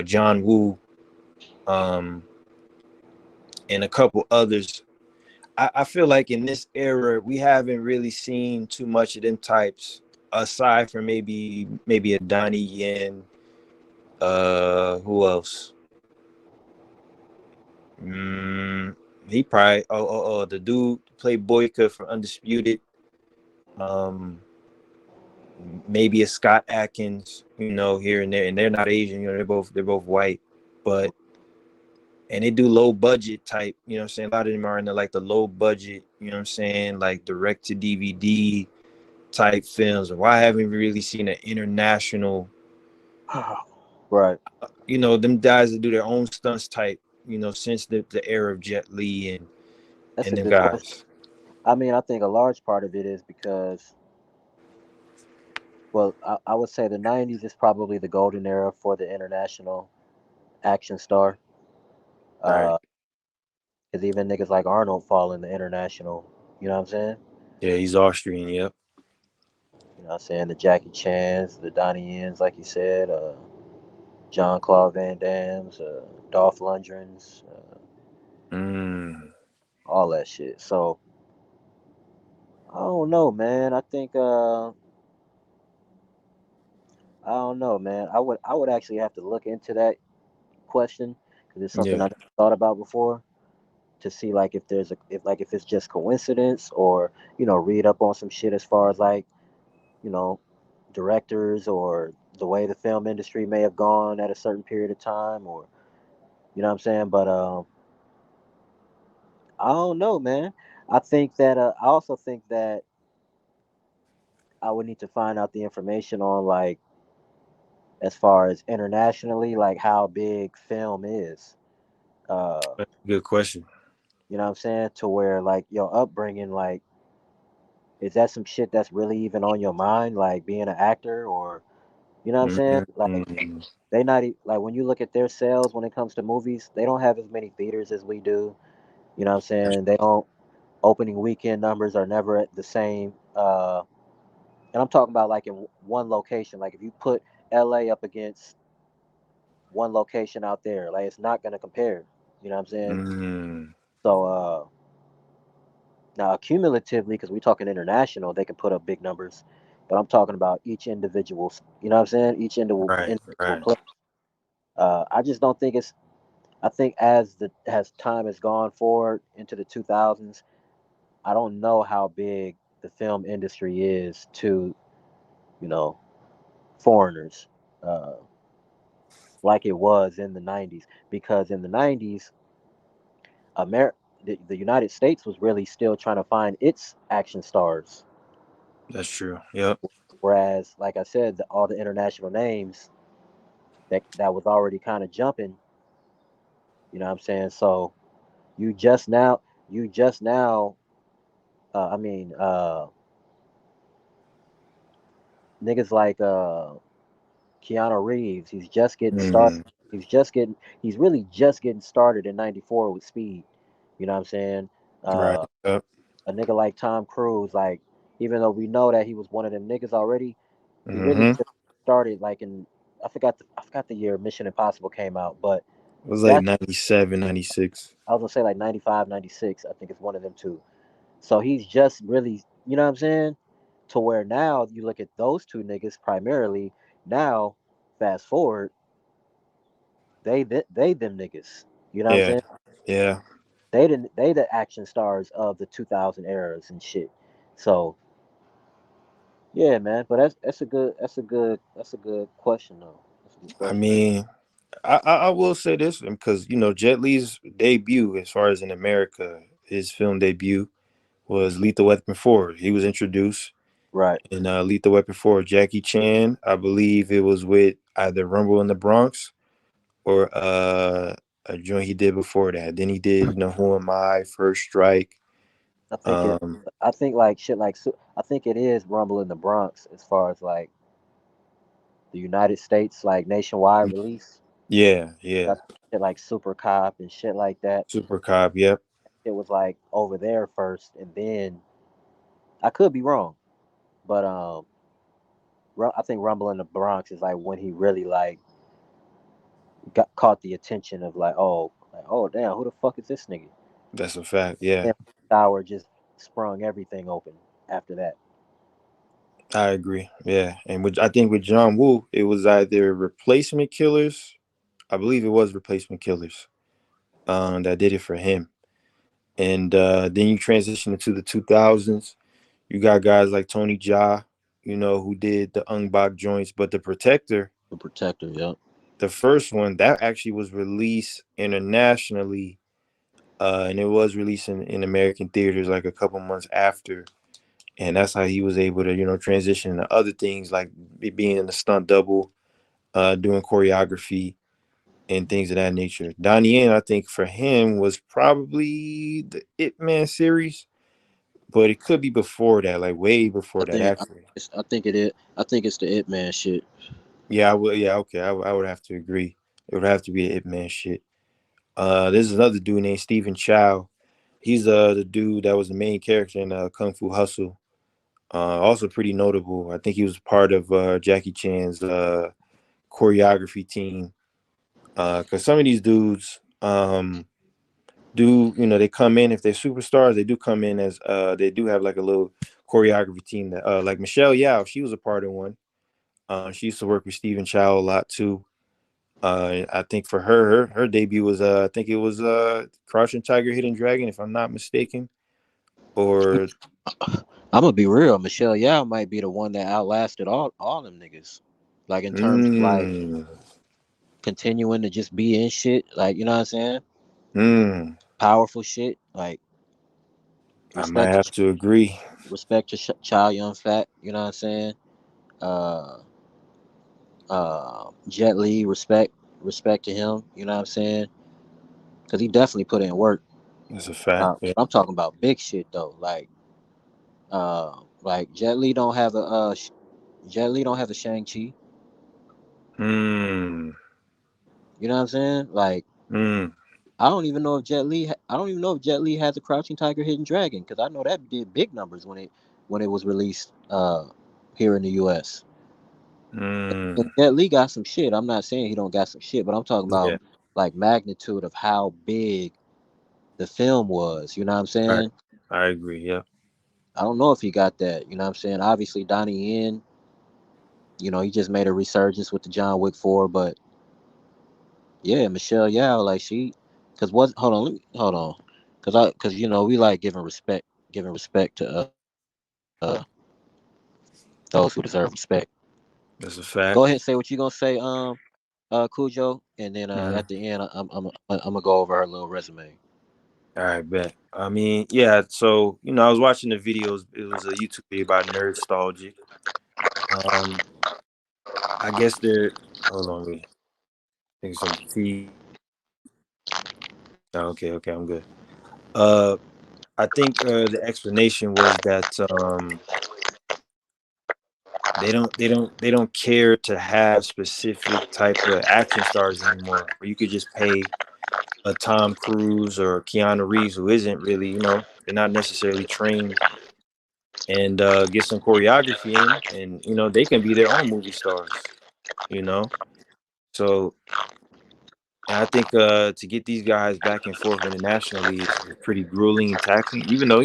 John Woo, um, and a couple others. I feel like in this era we haven't really seen too much of them types, aside from maybe a Donnie Yen. Who else? Mm, he probably the dude played Boyka for Undisputed. Um, maybe a Scott Atkins, you know, here and there, and they're not Asian, you know, they're both white, but and they do low budget type, you know what I'm saying? A lot of them are in the like the low budget, you know what I'm saying, like direct to DVD type films. Why haven't we really seen an international, Right. you know, them guys that do their own stunts type, you know, since the era of Jet Li That's and a them good question. guys. I mean, I think a large part of it is because, well, I would say the '90s is probably the golden era for the international action star. Right. Because even niggas like Arnold fall in the international. You know what I'm saying? Yeah, he's Austrian. Yep. You know what I'm saying? The Jackie Chans, the Donnie Yens, like you said, John Claude Van Damme's, Dolph Lundgren's, Mm. all that shit. So I don't know, man. I don't know, man. I would actually have to look into that question 'cause it's something Yeah. I never thought about before. To see like if there's a if it's just coincidence, or read up on some shit as far as like you know directors, or the way the film industry may have gone at a certain period of time, or what I'm saying. But I don't know, man. I also think that I would need to find out the information on, like, as far as internationally, like how big film is. Uh, Good question. you know what I'm saying? To where like your upbringing, like, is that some shit that's really even on your mind, like being an actor, or what I'm saying? Like Mm-hmm. they not like when you look at their sales when it comes to movies, they don't have as many theaters as we do. You know what I'm saying? They don't opening weekend numbers are never at the same. And I'm talking about like in one location. Like if you put LA up against one location out there, like it's not gonna compare. You know what I'm saying? Mm-hmm. So now cumulatively, because we're talking international, they can put up big numbers. But I'm talking about each individual. You know what I'm saying? Each Right, individual right. play. I just don't think it's. I think as time has gone forward into the 2000s, I don't know how big the film industry is to you know foreigners, uh, like it was in the 90s. Because in the 90s, Amer- the United States was really still trying to find its action stars. That's true. Yep. Whereas, like I said, all the international names that was already kind of jumping. You know what I'm saying? So you just now, you just now, I mean, niggas like Keanu Reeves, he's just getting started. Mm-hmm. He's just getting, he's really just getting started in '94 with Speed. You know what I'm saying? Right. Uh, Yep. a nigga like Tom Cruise, like, even though we know that he was one of them niggas already, he really Mm-hmm. just started like in, I forgot the year Mission Impossible came out, but It was like that's, 97, 96. I was gonna say like 95, 96. I think it's one of them two. So he's just really, you know what I'm saying? To where now you look at those two niggas primarily. Now, fast forward, they them niggas. You know what I'm Yeah. saying? Yeah. They the action stars of the 2000 eras and shit. So yeah, man. But that's a good question though. That's a good I question. mean, I will say this because Jet Li's debut as far as in America, his film debut was Lethal Weapon 4. He was introduced Right. in Lethal Weapon 4. Jackie Chan, I believe it was with either Rumble in the Bronx or a joint he did before that. Then he did Who Am I, First Strike. I think it. Um, I think like shit like I think it is Rumble in the Bronx as far as like the United States like nationwide release. yeah, yeah, I think shit like Super Cop and shit like that. Super Cop. Yep, It was like over there first, and then I could be wrong, but I think Rumble in the Bronx is like when he really like got caught the attention of like, oh damn, who the fuck is this nigga? that's a fact. Yeah, And Tower just sprung everything open after that. I agree. Yeah, and I think with John Woo, it was either Replacement Killers. I believe it was Replacement Killers. That did it for him. And then you transition into the 2000s. You got guys like Tony Jaa, who did the Ung Bak joints, but the Protector, The Protector, yep. the first one, that actually was released internationally, and it was released in American theaters like a couple months after. And that's how he was able to, transition into other things like being in the stunt double, doing choreography and things of that nature. Donnie Yen, I think for him was probably the Ip Man series, but it could be before that, like way I before that, think actually. I think it is. I think it's the It Man shit. Yeah, I would. Yeah, okay, I would have to agree. It would have to be the Ip Man shit. There's another dude named Stephen Chow. He's the dude that was the main character in Kung Fu Hustle. Also pretty notable. I think he was part of Jackie Chan's choreography team. Because some of these dudes they come in if they're superstars. They do come in as they do have like a little choreography team that like Michelle Yao. She was a part of one. She used to work with Stephen Chow a lot too. I think for her debut was I think it was Crouching Tiger, Hidden Dragon, if I'm not mistaken. Or I'm gonna be real. Michelle Yao might be the one that outlasted all them niggas. Like in terms of like mm, continuing to just be in shit. Like you know what I'm saying? mm, Powerful shit. Like I might respect have to to agree. respect to Child Young Fat. You know what I'm saying? Uh, Jet Li. Respect to him. You know what I'm saying? Because he definitely put in work. That's a fact. Yeah. But I'm talking about big shit though. Like Jet Li don't have a Jet Li don't have a Shang-Chi. Mm, You know what I'm saying? Like mm, I don't even know if I don't even know if Jet Li has a Crouching Tiger, Hidden Dragon because I know that did big numbers when it was released here in the U.S. And mm. Jet Li got some shit. I'm not saying he don't got some shit, but I'm talking Yeah. about like magnitude of how big the film was. You know what I'm I saying? I agree. Yeah. I don't know if he got that. You know what I'm saying? Obviously, Donnie Yen, you know, he just made a resurgence with the John Wick 4, but yeah, Michelle Yao, like she, cause what? Hold on, hold on, cause you know we like giving respect to those who deserve respect. That's a Go fact. ahead and say what you gonna say, Cujo, and then Hmm. at the end, I'm gonna go over her little resume. All right, bet. I mean, yeah. So I was watching the videos. It was a YouTube video about Nerdstalgic. Um, I guess they're. Hold on, wait. I think some feed. Oh, okay, I'm good. Uh, I think the explanation was that they don't care to have specific type of action stars anymore. Where you could just pay a Tom Cruise or Keanu Reeves who isn't really, they're not necessarily trained, and get some choreography in, and they can be their own movie stars. You know, so and I think to get these guys back and forth internationally is pretty grueling and taxing. Even though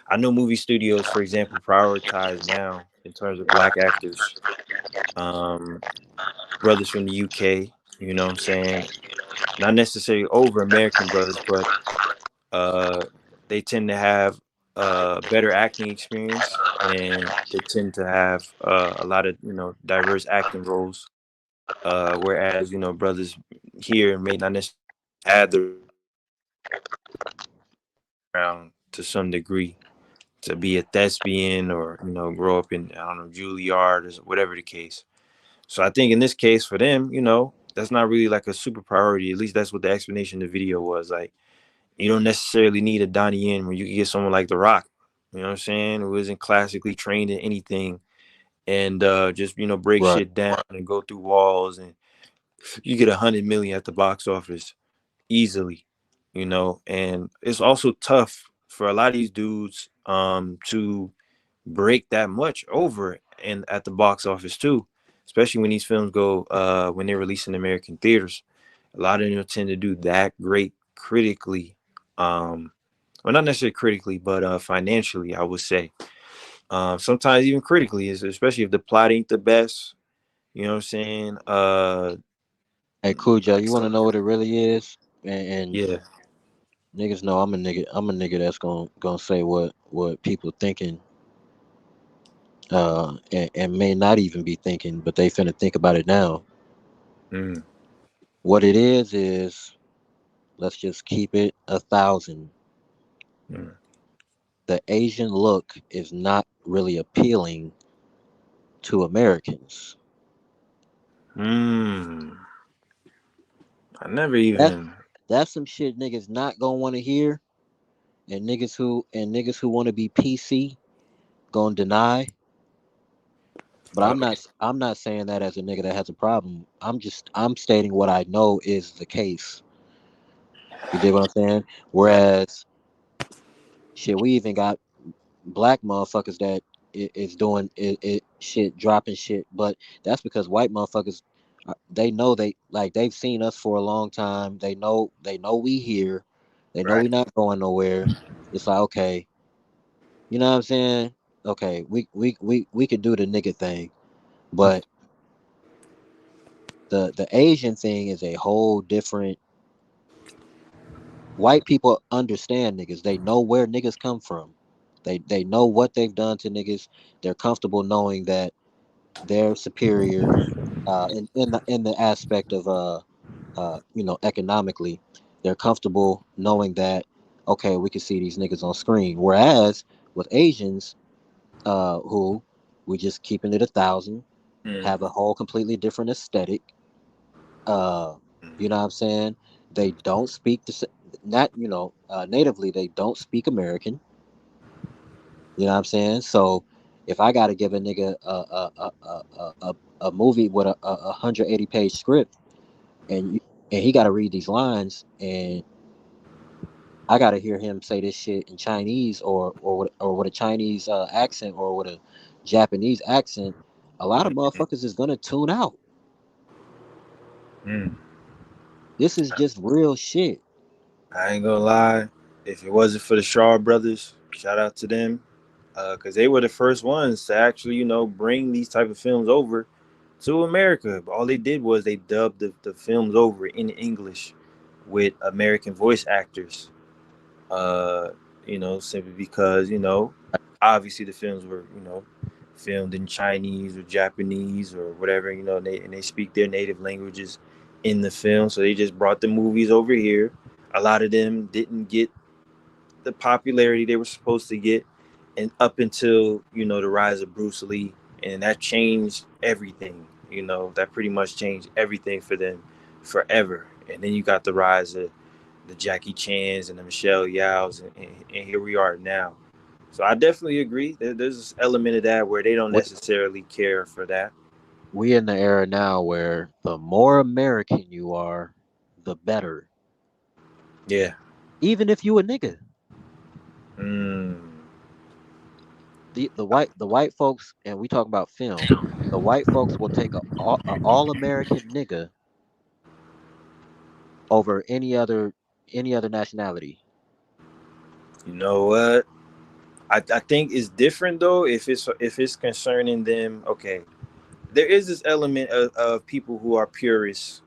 I know movie studios, for example, prioritize now in terms of black actors, um, brothers from the UK. You know what I'm saying? Not necessarily over American brothers, but uh, they tend to have better acting experience, and they tend to have a lot of diverse acting roles. Whereas brothers here may not necessarily have the background to some degree to be a thespian or grow up in, I don't know, Juilliard or whatever the case. So I think in this case for them, that's not really like a super priority. At least that's what the explanation of the video was. Like, you don't necessarily need a Donnie Yen where you can get someone like The Rock, you know what I'm saying, who isn't classically trained in anything, and just break Right. shit down and go through walls, and you get 100 million at the box office easily, and it's also tough for a lot of these dudes to break that much over and at the box office too, especially when these films go when they're released in American theaters. A lot of them tend to do that great critically, well, not necessarily critically, but financially, I would say. Sometimes even critically, especially if the plot ain't the best. You know what I'm saying? Hey, Cujo, Like you want to some, know what it really is? And yeah. niggas know I'm a nigga. I'm a nigga that's gonna say what people thinking, and may not even be thinking, but they finna think about it now. Mm, What it is let's just keep it 1,000. mm, The Asian look is not really appealing to Americans. mm. I never That even. that's some shit niggas not gonna want to hear, and niggas who want to be PC gonna deny. But Uh, I'm not saying that as a nigga that has a problem. I'm stating what I know is the case. You dig what I'm saying? Whereas shit, we even got black motherfuckers that is doing it shit, dropping shit, but that's because white motherfuckers, they know, they've seen us for a long time. They know we here. They know right. we not going nowhere. It's like, okay, you know what I'm saying? Okay, we could do the nigga thing, but The Asian thing is a whole different. White people understand niggas. They know where niggas come from. They know what they've done to niggas. They're comfortable knowing that they're superior, in the aspect of economically. They're comfortable knowing that, okay, we can see these niggas on screen. Whereas with Asians, who we just keeping it 1,000, Mm. have a whole completely different aesthetic. Uh, you know what I'm saying? They don't speak not natively. They don't speak American. You know what I'm saying? So if I got to give a nigga a movie with a 180-page script, and he got to read these lines, and I got to hear him say this shit in Chinese, or with a Chinese accent, or with a Japanese accent, a lot of motherfuckers is gonna tune out. Mm. This is just real shit. I ain't gonna lie. If it wasn't for the Shaw brothers, shout out to them, because they were the first ones to actually, bring these type of films over to America. All they did was they dubbed the films over in English with American voice actors. Uh, simply because obviously the films were filmed in Chinese or Japanese or whatever, and they speak their native languages in the film, so they just brought the movies over here. A lot of them didn't get the popularity they were supposed to get, and up until the rise of Bruce Lee, and that changed everything. That pretty much changed everything for them forever. And then you got the rise of the Jackie Chans and the Michelle Yaos, and here we are now. So I definitely agree. There's this element of that where they don't We, necessarily care for that. we in the era now where the more American you are, the better. Yeah. Even if you a nigga, Mm. the white folks, and we talk about film. The white folks will take a all American nigga over any other nationality. You know what? I think it's different though if it's concerning them. Okay, there is this element of people who are purists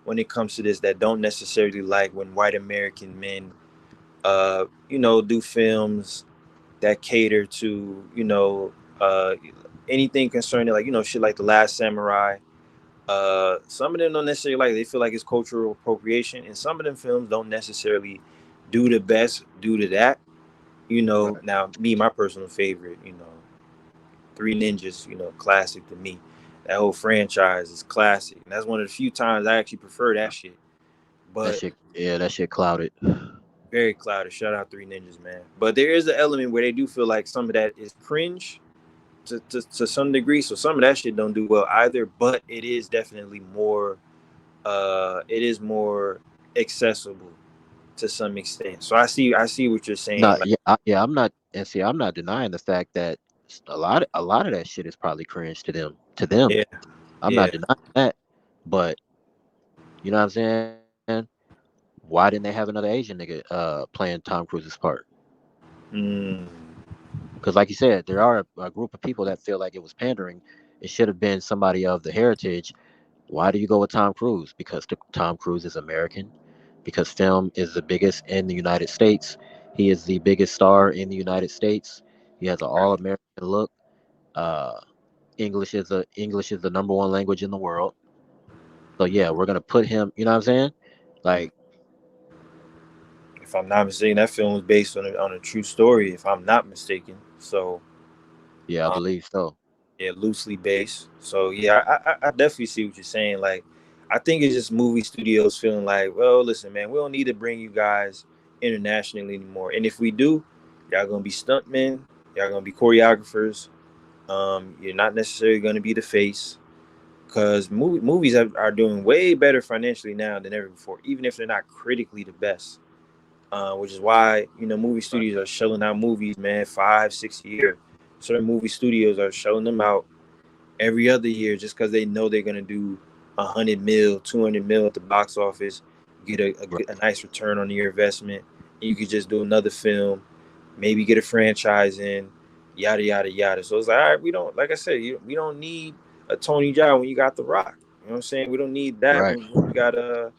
when it comes to this, that don't necessarily like when white American men do films that cater to uh anything concerning, like shit like The Last Samurai. Some of them don't necessarily like it. They feel like it's cultural appropriation, and some of them films don't necessarily do the best due to that. Right. Now me, my personal favorite, Three Ninjas, classic to me. That whole franchise is classic, and that's one of the few times I actually prefer that shit. That But shit, yeah, that shit clouded. very clouded. Shout out Three Ninjas, man. But there is an element where they do feel like some of that is cringe to some degree. So some of that shit don't do well either. But it is definitely more. It is more accessible to some extent. So I see what you're No, saying. Like, yeah, I'm not, and see, I'm not denying the fact that a lot of that shit is probably cringe to them. To them, yeah, I'm not yeah. denying that. But you know what I'm saying? Why didn't they have another Asian nigga playing Tom Cruise's part? Mm, Because, like you said, there are a group of people that feel like it was pandering. It should have been somebody of the heritage. Why do you go with Tom Cruise? Because Tom Cruise is American. Because film is the biggest in the United States. He is the biggest star in the United States. He has an all American look. Uh, English is the number one language in the world. So yeah, we're gonna put him. You know what I'm saying? mm. Like, If I'm not mistaken, that film was based on a true story. If I'm not mistaken, so yeah, I um, believe so. yeah, loosely based. So yeah, I definitely see what you're saying. Like, I think it's just movie studios feeling like, well, listen, man, we don't need to bring you guys internationally anymore. And if we do, y'all gonna be stuntmen, y'all gonna be choreographers. You're not necessarily gonna be the face, because movies are doing way better financially now than ever before, even if they're not critically the best. Which is why movie studios are shelling out movies, man, 5 6 year. Certain movie studios are shelling them out every other year just because they know they're gonna do 100 mil, 200 mil at the box office, get Right. a nice return on your investment, and you could just do another film, maybe get a franchise in, yada yada yada. So it's like, all right, we don't, like I said, we don't need a Tony Jaa when you got The Rock. You know what I'm saying? We don't need that. Right. We got who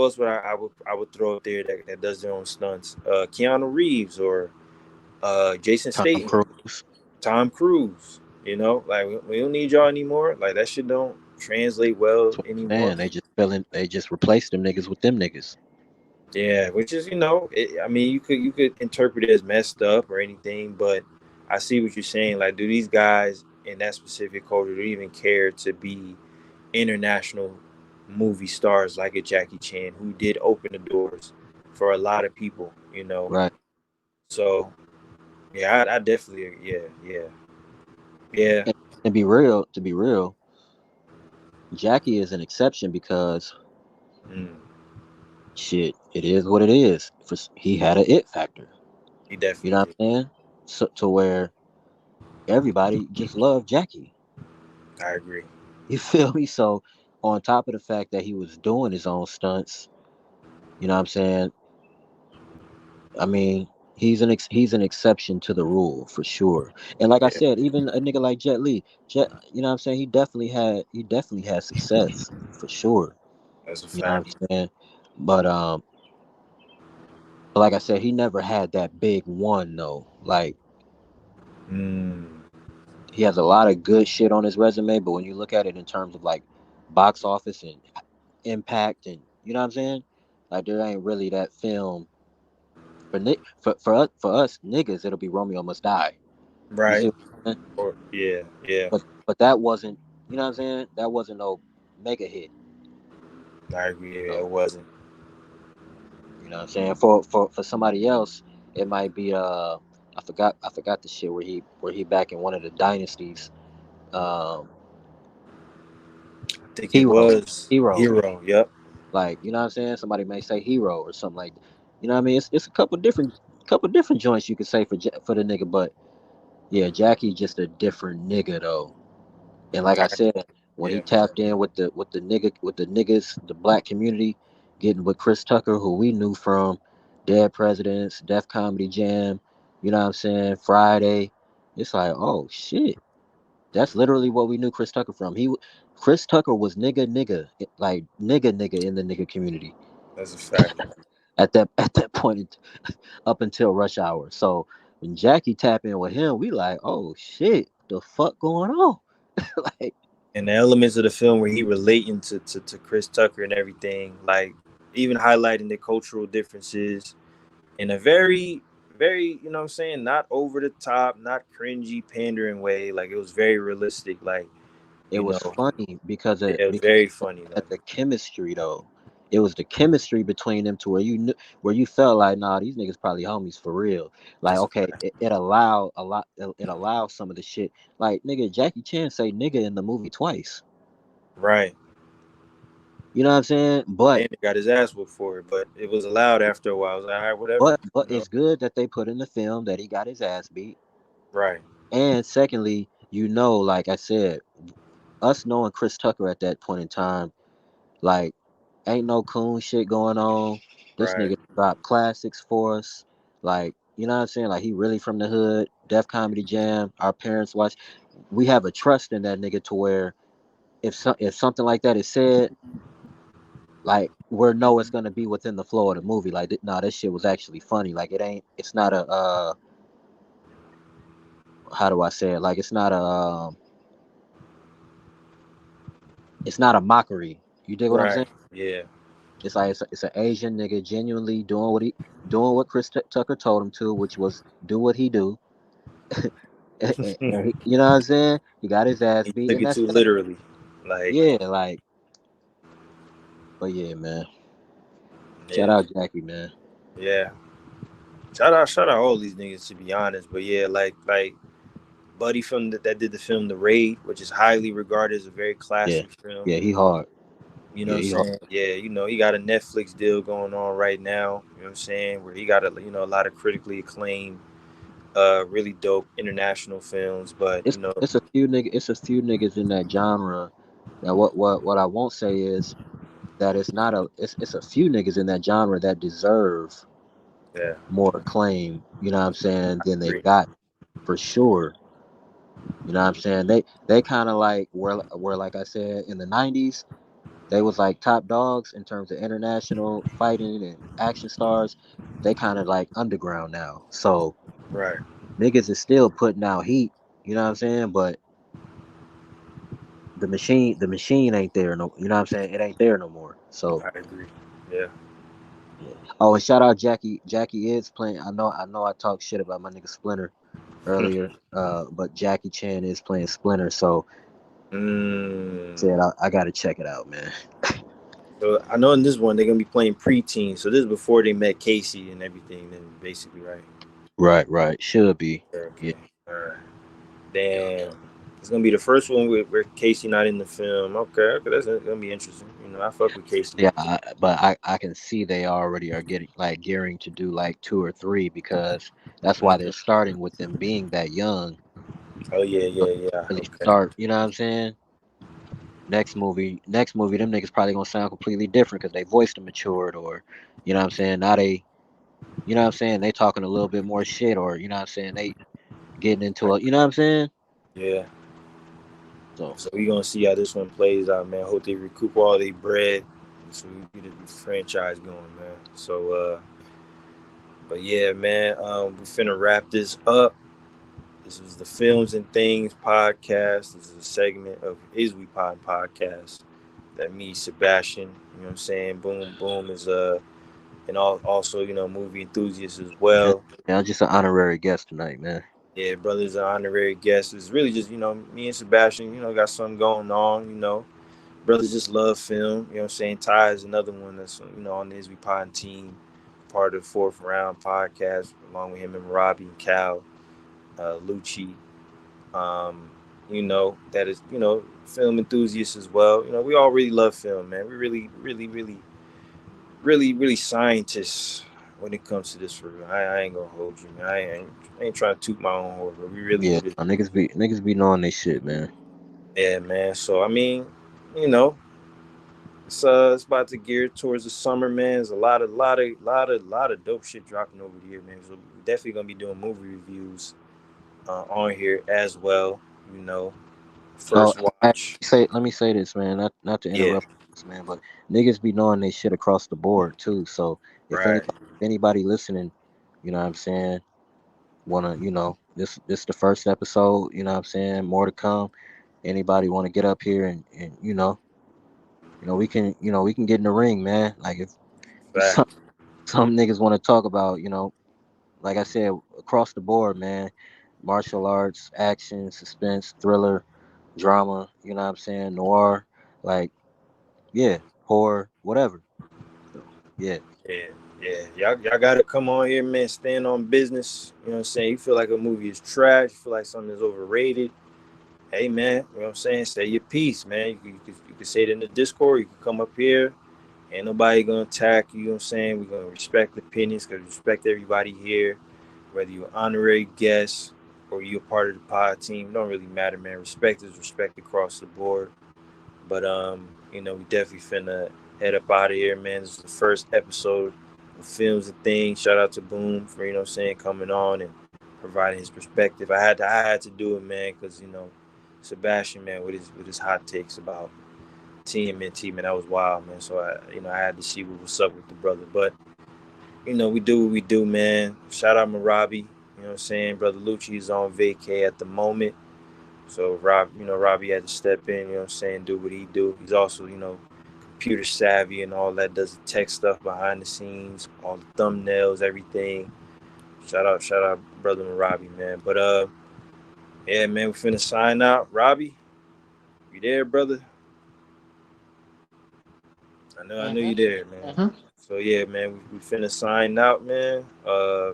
else would I would throw up there that does their own stunts? Keanu Reeves or Jason Tom Statham, Cruise. Tom Cruise. You know, like we don't need y'all anymore. Like that shit don't translate well That's what I'm anymore. saying. They just replaced them niggas with them niggas. Yeah, which is I mean, you could interpret it as messed up or anything, but I see what you're saying. Like, do these guys in that specific culture do even care to be international movie stars like a Jackie Chan, who did open the doors for a lot of people, you know? Right. So yeah, I definitely yeah. And to be real, Jackie is an exception because Mm, shit, it is what it is. He had a it factor. he You definitely know what did. I'm saying? So to where everybody just loved Jackie. I agree. You feel me? So on top of the fact that he was doing his own stunts, you know what I'm saying? I mean, he's an exception to the rule for sure. And like I Yeah, said, even a nigga like Jet Li, you know what I'm saying? He definitely had success for sure. that's a You know what fact. I'm saying? But like I said, he never had that big one though. Like Mm, he has a lot of good shit on his resume, but when you look at it in terms of like box office and impact, and you know what I'm saying, like there ain't really that film for us niggas. It'll be Romeo Must Die. You see right. what I'm saying? Or yeah. But that wasn't, you know what I'm saying, that wasn't no mega hit. I agree. Yeah, it So wasn't. you know what I'm saying, for somebody else it might be I forgot the shit where he back in one of the dynasties. um I think it Hero. was Hero. Hero. Yep. Like, you know what I'm saying? Somebody may say Hero or something like that. You know what I mean? It's a couple different joints you could say for the nigga, but yeah, Jackie just a different nigga though. And like I I, said, when he yeah. tapped in with the niggas, the black community, getting with Chris Tucker, who we knew from Dead Presidents, Def Comedy Jam, you know what I'm saying, Friday. It's like, oh shit. That's literally what we knew Chris Tucker from. Chris Tucker was like nigga in the nigga community That's a fact. at that point up until Rush Hour. So when Jackie tap in with him, we like, oh shit, the fuck going on? Like And the elements of the film where he relating to Chris Tucker and everything, like even highlighting the cultural differences in a very, you know what I'm saying, not over the top, not cringy, pandering way. Like it was very realistic. Like, it you was know, funny yeah, it was because very funny. at Like, the chemistry though. It was the chemistry between them to where you knew where you felt like, nah, these niggas probably homies for real. Like, that's a okay, fact. it allowed a lot. It allowed some of the shit. Like, nigga, Jackie Chan say nigga in the movie twice. Right. You know what I'm saying? And he got his ass whooped for it, but it was allowed after a while. I was like, all right, whatever. But You know? it's good that they put in the film that he got his ass beat. Right. And secondly, you know, like I said, us knowing Chris Tucker at that point in time, like, ain't no coon shit going on. This Right. nigga dropped classics for us. Like, you know what I'm saying? Like, he really from the hood. Def Comedy Jam. Our parents watch. We have a trust in that nigga to where if something like that is said, like we know it's gonna be within the flow of the movie. Like, nah, this shit was actually funny. Like, it ain't. It's not a. How do I say it? Like, it's not a mockery. You dig what I'm Right. saying? Yeah. It's like it's an Asian nigga genuinely doing what Chris Tucker told him to, which was do what he do. You know what I'm saying? He got his ass He beat, took and it that's too that. literally. Like, Yeah, like, but yeah, man. Shout yeah. out Jackie, man. Yeah. Shout out all these niggas to be honest. But yeah, like Buddy from that did the film The Raid, which is highly regarded as a very Yeah, classic film. yeah, he hard. You know Yeah, what I'm he hard. saying? Yeah, he got a Netflix deal going on right now. You know what I'm saying? Where he got a lot of critically acclaimed, really dope international films. But It's a few niggas in that genre. Now, what I won't say is that it's a few niggas in that genre that deserve yeah, more acclaim. You know what I'm saying? I Than they agree. got for sure. You know what I'm saying? They kind of like were like I said in the '90s. They was like top dogs in terms of international fighting and action stars. They kind of like underground now. So Right. niggas is still putting out heat. You know what I'm saying? But the machine ain't there no. You know what I'm saying? It ain't there no more. So I agree. Yeah. yeah. Oh, and shout out Jackie. Jackie is playing. I know. I talked shit about my nigga Splinter earlier. But Jackie Chan is playing Splinter. So Mm. said I gotta check it out, man. So I know in this one they're gonna be playing preteen. So this is before they met Casey and everything. Then basically, right? Right, right. Should be. Yeah. Okay. All right. Damn. It's gonna be the first one where Casey not in the film. Okay, okay, that's gonna be interesting. You know, I fuck with Casey. Yeah, but I can see they already are getting like gearing to do like two or three because that's why they're Mhm. starting with them being that young. Oh yeah, So yeah, yeah. really Okay. start, you know what I'm saying? Next movie, them niggas probably gonna sound completely different because they voiced them matured, or you know what I'm saying. Now they, you know what I'm saying, they talking a little bit more shit, or you know what I'm saying, they getting into a, you know what I'm saying. Yeah. So So we gonna see how this one plays out, man. Hope they recoup all their bread, so we get the franchise going, man. So, but yeah, man, we finna wrap this up. This was the Films and Things podcast. This is a segment of Is We Pod podcast. That me, Sebastian, you know what I'm saying? Boom, boom is and also movie enthusiast as yeah, well. yeah, I'm just an honorary guest tonight, man. Yeah, brothers are honorary guests. It's really just me and Sebastian. Got something going on. Brothers just love film. You know what I'm saying? Ty is another one that's on the Is We Pod team, part of the Fourth Round podcast, along with him and Robbie and Cal, Lucci. Um, that is film enthusiasts as well. We all really love film, man. We really, really, really, really, really scientists when it comes to this for real. I ain't gonna hold you, man. I ain't trying to toot my own horn, but we really, Yeah, really, niggas be knowing they shit, man. yeah, man. So I mean, you know, it's about to gear towards the summer, man. There's a lot of dope shit dropping over the year, man. So we're definitely gonna be doing movie reviews on here as well. You know, Oh, first watch, let me say this, man. Not to yeah, interrupt this, man, but niggas be knowing they shit across the board too. So right, if anybody listening, you know what I'm saying, wanna, this the first episode, you know what I'm saying, more to come. Anybody wanna get up here and we can get in the ring, man. Like if some, fact, some niggas wanna talk about, like I said, across the board, man. Martial arts, action, suspense, thriller, drama, you know what I'm saying, noir, like yeah, horror, whatever. So yeah, yeah, yeah. Y'all gotta come on here, man. Stand on business. You know what I'm saying? You feel like a movie is trash. You feel like something is overrated. Hey, man. You know what I'm saying? Say your piece, man. You can say it in the Discord. You can come up here. Ain't nobody gonna attack you. You know what I'm saying? We're gonna respect opinions because we respect everybody here. Whether you're an honorary guest or you're part of the pod team, it don't really matter, man. Respect is respect across the board. But we definitely finna head up out of here, man. This is the first episode of Films and Things. Shout out to Boom for coming on and providing his perspective. I had to do it, man, because Sebastian, man, with his hot takes about Tnmt, man, that was wild, man. So I had to see what was up with the brother. But we do what we do, man. Shout out Marabi. You know what I'm saying? Brother Lucci is on vacay at the moment. So Robbie had to step in, you know what I'm saying, do what he do. He's also, computer savvy and all that, does the tech stuff behind the scenes, all the thumbnails, everything. Shout out brother Robbie, man. But yeah, man, we finna sign out. Robbie, you there, brother? I know you there, man. Mm-hmm. So yeah, man, we finna sign out, man. I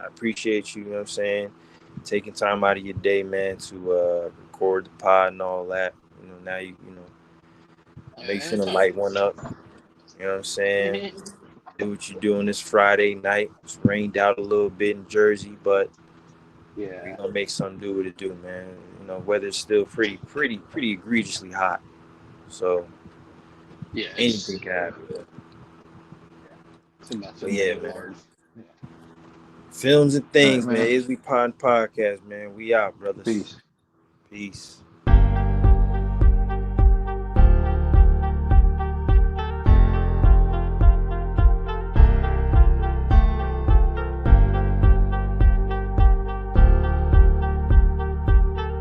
appreciate you, you know what I'm saying, taking time out of your day, man, to record the pod and all that. Now you finna Anytime. light one up. You know what I'm saying? Mhm. Do what you do on this Friday night. It's rained out a little bit in Jersey, but we Yeah. gonna make something do what it do, man. Weather's still pretty egregiously hot. So Yeah, anything it's can happen. it's about to But yeah, be man. hard. Yeah. Films and All right, things, man. man. Is we pod podcast, man. We out, brothers. Peace. Peace.